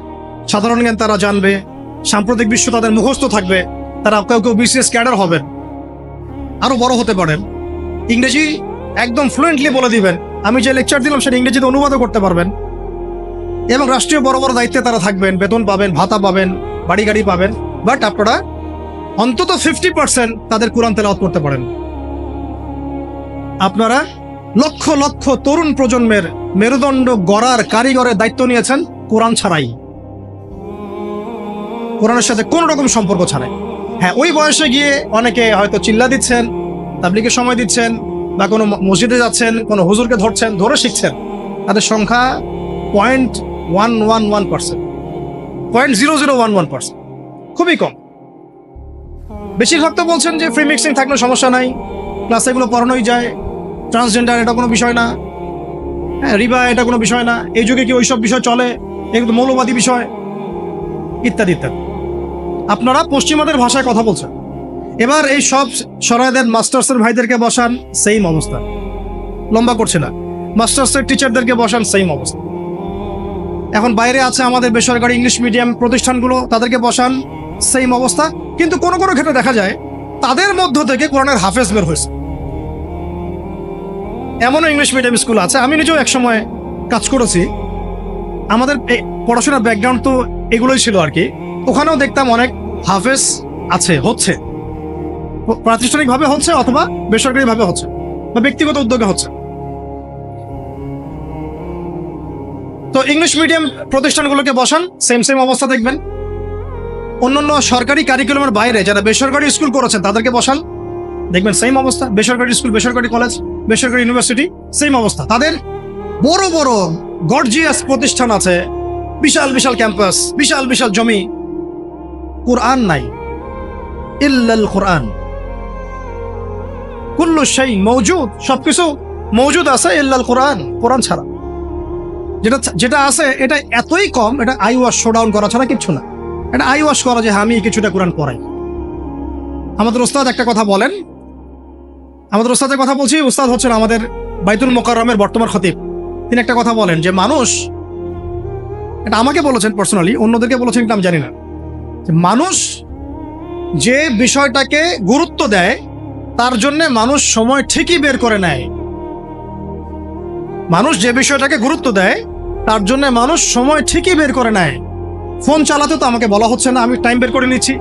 সাধারণ জ্ঞান তারা জানবে, সাম্প্রতিক বিশ্ব তাদের মুখস্থ থাকবে, তারা কেউ কেউ বিসিএস ক্যাডার হবেন, আরো বড় হতে পারেন। ইংরেজি একদম ফ্লুয়েন্টলি বলে দিবেন, আমি যে লেকচার দিলাম সেটা ইংরেজিতে অনুবাদও করতে পারবেন। এবং রাষ্ট্রীয় বড় বড় দায়িত্বে তারা থাকবেন, বেতন পাবেন, ভাতা পাবেন, বাড়ি গাড়ি পাবেন। বাট আপনারা অন্তত 50% তাদের কোরআন তেলাওয়াত করতে পারেন। আপনারা লক্ষ লক্ষ তরুণ প্রজন্মের মেরুদণ্ড গড়ার কারিগরের দায়িত্ব নিয়েছেন কোরআন ছাড়াই, কোরআনের সাথে কোন রকম সম্পর্ক ছাড়াই। হ্যাঁ, ওই বয়সে গিয়ে অনেকে হয়তো চিল্লা দিচ্ছেন, তাবলীগে সময় দিচ্ছেন, বা কোনো মসজিদে যাচ্ছেন, কোনো হুজুরকে ধরছেন, ধরে শিখছেন। তাদের সংখ্যা 0.111%, 0.0011%, খুবই কম। বেশিরভাগ তো বলছেন যে ফ্রি মিক্সিং থাকলে সমস্যা নাই, ক্লাসে এগুলো পড়ানোই যায়, ট্রান্সজেন্ডার এটা কোনো বিষয় না, হ্যাঁ, রিবা এটা কোনো বিষয় না, এই যুগে কি ওইসব বিষয় চলে, এগুলো মৌলবাদী বিষয়, ইত্যাদি ইত্যাদি। আপনারা পশ্চিমাদের ভাষায় কথা বলছেন। এবার এই সব সরায় দেন, মাস্টার্সের ভাইদেরকে বসান, সেম অবস্থা। লম্বা করছে না, মাস্টার্সের টিচারদেরকে বসান, সেম অবস্থা। এখন বাইরে আছে আমাদের বেসরকারি ইংলিশ মিডিয়াম প্রতিষ্ঠানগুলো, তাদেরকে বসান, সেম অবস্থা। কিন্তু কোনো কোনো ক্ষেত্রে দেখা যায় তাদের মধ্য থেকে কোরআনের হাফেজ বের হয়েছে। এমনও ইংলিশ মিডিয়াম স্কুল আছে, আমি নিজেও একসময় কাজ করেছি। আমাদের পড়াশোনার ব্যাকগ্রাউন্ড তো এগুলোই ছিল আর কি। ওখানেও দেখতাম অনেক হাফেজ আছে, হচ্ছে, প্রাতিষ্ঠানিকভাবে হচ্ছে অথবা বেসরকারিভাবে হচ্ছে বা ব্যক্তিগত উদ্যোগে হচ্ছে। তো ইংলিশ মিডিয়াম প্রতিষ্ঠানগুলোকে বসান, সেম সেম অবস্থা দেখবেন। অন্যান্য সরকারি কারিকুলামের বাইরে যারা বেসরকারি স্কুল করেছেন তাদেরকে বসান, দেখবেন সেম অবস্থা। বেসরকারি স্কুল, বেসরকারি কলেজ, বেসরকারি ইউনিভার্সিটি, সেম অবস্থা। তাদের বড় বড় গর্জিয়াস প্রতিষ্ঠান আছে, বিশাল বিশাল ক্যাম্পাস, বিশাল বিশাল জমি, কুরআন নাই। ইল্লাল কুরআন, কুল্লু শাই মওজুদ, সবকিছু মওজুদ আছে ইল্লাল কুরআন, কোরআন ছাড়া। যেটা আছে এটা এতই কম, এটা আই ওয়াশ শোডাউন করা ছাড়া কিচ্ছু না। এটা আই ওয়াশ করা যে আমি কিছুটা কোরআন পড়াই। আমাদের ওস্তাদ একটা কথা বলেন, আমাদের ওস্তাদের কথা বলছি, ওস্তাদ হচ্ছেন আমাদের বাইতুল মোকাররমের বর্তমান খতিব। তিনি একটা কথা বলেন যে মানুষ, এটা আমাকে বলেছেন পার্সোনালি, অন্যদেরকে বলেছেন কিনা আমি জানি না, যে মানুষ যে বিষয়টাকে গুরুত্ব দেয় তার জন্য মানুষ সময় ঠিকই বের করে নেয়। মানুষ যে বিষয়টাকে গুরুত্ব দেয় তার জন্য মানুষ সময় ঠিকই বের করে নেয়। ফোন চালাতে তো আমাকে বলা হচ্ছে না, আমি টাইম বের করে নিচ্ছি।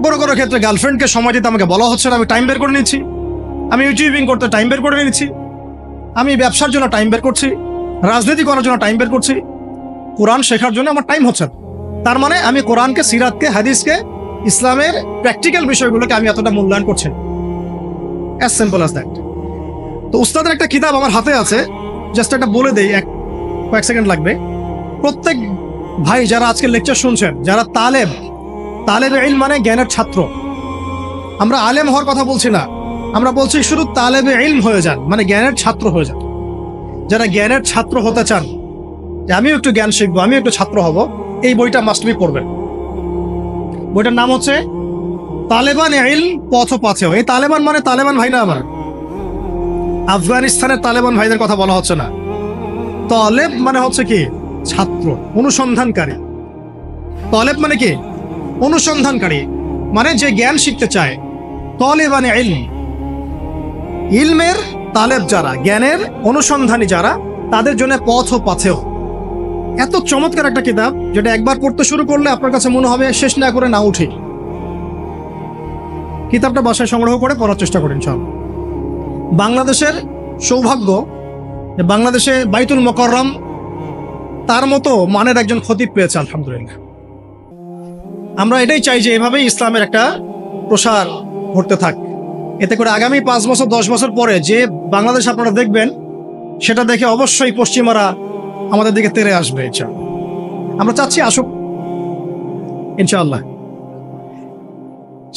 বড় বড় ক্ষেত্রে গার্লফ্রেন্ডকে সময় দিতে আমাকে বলা হচ্ছে না, আমি টাইম বের করে নিচ্ছি। আমি ইউটিউবিং করতে টাইম বের করে নিচ্ছি। আমি ব্যবসার জন্য টাইম বের করছি, রাজনীতি করার জন্য টাইম বের করছি, কোরআন শেখার জন্য আমার টাইম হচ্ছে না। তার মানে আমি কোরআনকে, সিরাতকে, হাদিসকে, ইসলামের প্র্যাকটিক্যাল বিষয়গুলোকে আমি এতটা মূল্যায়ন করছি। As simple as that. তো উস্তাদের একটা কিতাব আমার হাতে আছে, জাস্ট একটা বলে দেই, কয়েক সেকেন্ড লাগবে। প্রত্যেক ভাই যারা আজকে লেকচার শুনছেন, যারা তালেব ইলম মানে জ্ঞানের ছাত্র, আমরা আলেম হওয়ার কথা বলছি না, আমরা বলছি শুধু তালেবে ইলম হয়ে যান, মানে জ্ঞানের ছাত্র হয়ে যান। যারা জ্ঞানের ছাত্র হতে চান, যে আমিও একটু জ্ঞান শিখবো, আমিও একটু ছাত্র হব, এই বইটা মাস্ট বি পড়বেন। বইটার নাম হচ্ছে তালেবান ইলম পথ পাথেয়। এই তালেবান মানে তালেবান ভাই না, আমার আফগানিস্তানের তালেবান ভাইদের কথা বলা হচ্ছে না। তালেব মানে হচ্ছে কি, ছাত্র, অনুসন্ধানকারী। তালেব মানে কি, অনুসন্ধানকারী, মানে যে জ্ঞান শিখতে চায়। তালেবান ইলম, ইলমের তালেব যারা, জ্ঞানের অনুসন্ধানী যারা, তাদের জন্য পথ ও পাথেয়। এত চমৎকার একটা কিতাব, যেটা একবার পড়তে শুরু করলে আপনার কাছে মনে হবে শেষ না করে না উঠি। কিতাবটা বাসায় সংগ্রহ করে পড়ার চেষ্টা করেন সব। বাংলাদেশের সৌভাগ্য যে বাংলাদেশে বাইতুল মোকাররম তার মতো মানের একজন খতিব পেয়েছে, আলহামদুলিল্লাহ। আমরা এটাই চাই যে এভাবেই ইসলামের একটা প্রসার ঘটতে থাক। এতে করে আগামী 5 বছর 10 বছর পরে যে বাংলাদেশ আপনারা দেখবেন, সেটা দেখে অবশ্যই পশ্চিমারা আমাদের দিকে তেড়ে আসবে। আমরা চাচ্ছি আসুক ইনশাআল্লাহ।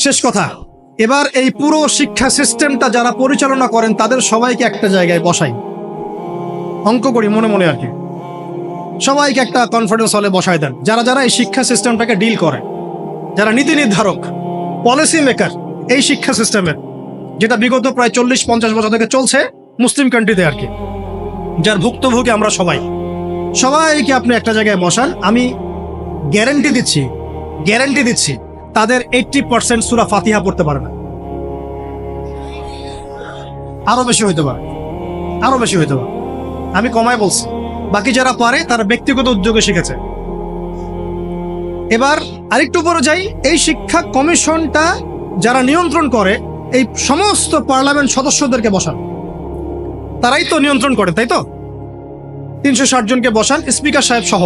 শেষ কথা, এবার এই পুরো শিক্ষা সিস্টেমটা যারা পরিচালনা করেন তাদের সবাইকে একটা জায়গায় বসাই, অঙ্ক করি মনে মনে আর কি, সবাইকে একটা কনফারেন্স হলে বসাই দেন। যারা যারা এই শিক্ষা সিস্টেমটাকে ডিল করে, যারা নীতি নির্ধারক, পলিসি মেকার এই শিক্ষা সিস্টেমের, যেটা বিগত প্রায় 40-50 বছর থেকে চলছে মুসলিম কান্ট্রিতে আর কি, যার ভুক্তভোগী আমরা সবাইকে আপনি একটা জায়গায় বসান। আমি গ্যারান্টি দিচ্ছি তাদের 80% সূরা ফাতিহা পড়তে পারে না, আরো বেশি হইতে পারে। আমি কমায় বলছি, বাকি যারা পারে তারা ব্যক্তিগত উদ্যোগে শিখেছে। এবার আরেকটু বড় যাই, এই শিক্ষা কমিশনটা যারা নিয়ন্ত্রণ করে, এই সমস্ত পার্লামেন্ট সদস্যদেরকে বসান, তারাই তো নিয়ন্ত্রণ করে, তাই তো? 360 জনকে বসান, স্পিকার সাহেব সহ।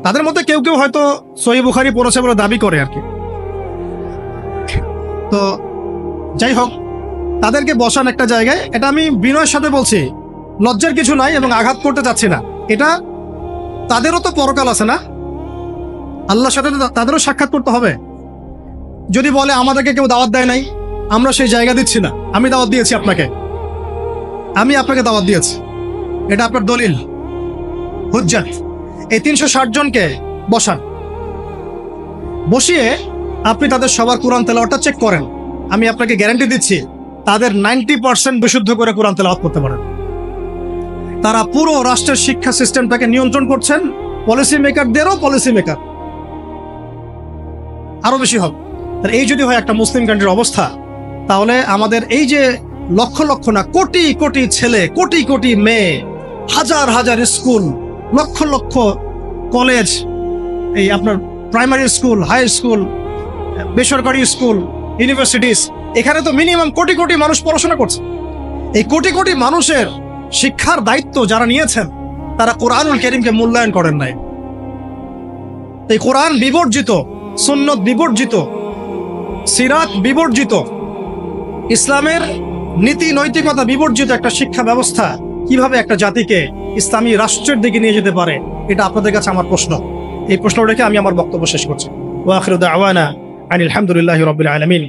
তাদের মধ্যে কেউ কেউ হয়তো সহিহ বুখারী পড়েছে বলে দাবি করে আর কি। তো যাই হোক, তাদেরকে বসান একটা জায়গায়। এটা আমি বিনয়ের সাথে বলছি, লজ্জার কিছু নাই এবং আঘাত করতে চাচ্ছি না। এটা তাদেরও তো পরকাল আছে না, আল্লাহর সাথে তাদেরও সাক্ষাৎ করতে হবে। যদি বলে আমাদেরকে কেউ দাওয়াত দেয় নাই, আমরা সেই জায়গা দিচ্ছি না। আমি দাওয়াত দিয়েছি আপনাকে, আমি আপনাকে দাওয়াত দিয়েছি, এটা আপনার দলিল, হুজ্জাত। এই 360 জনকে বসান, বসিয়ে আপনি তাদের সবার কোরআন তেলাওয়াতটা চেক করেন। আমি আপনাকে গ্যারান্টি দিচ্ছি তাদের 90% বিশুদ্ধ করে কোরআন তেলাওয়াত করতে পারেন। তারা পুরো রাষ্ট্রের শিক্ষা সিস্টেমটাকে নিয়ন্ত্রণ করছেন, পলিসি মেকারদেরও পলিসি মেকার আরো বেশি হবে। এই যদি হয় একটা মুসলিম কান্ট্রির অবস্থা, তাহলে আমাদের এই যে লক্ষ লক্ষ না কোটি কোটি ছেলে, কোটি কোটি মেয়ে হাজার হাজার স্কুল, লক্ষ লক্ষ কলেজ, এই আপনার প্রাইমারি স্কুল, হাই স্কুল, বেসরকারি স্কুল, ইউনিভার্সিটিস, এখানে তো মিনিমাম কোটি কোটি মানুষ পড়াশোনা করছে। এই কোটি কোটি মানুষের শিক্ষার দায়িত্ব যারা নিয়েছেন তারা কোরআনুল কারীমকে মূল্যায়ন করেন নাই। এই কোরআন বিবর্জিত, সুন্নত বিবর্জিত, সিরাত বিবর্জিত, ইসলামের নীতি নৈতিকতা বিবর্জিত একটা শিক্ষা ব্যবস্থা কিভাবে একটা জাতিকে ইসলামী রাষ্ট্রের দিকে নিয়ে যেতে পারে, এটা আপনাদের কাছে আমার প্রশ্ন। এই প্রশ্ন রেখে আমি আমার বক্তব্য শেষ করছি। ওয়া আখিরু দাওয়ানা আনিল হামদুলিল্লাহি রাব্বিল আলামিন।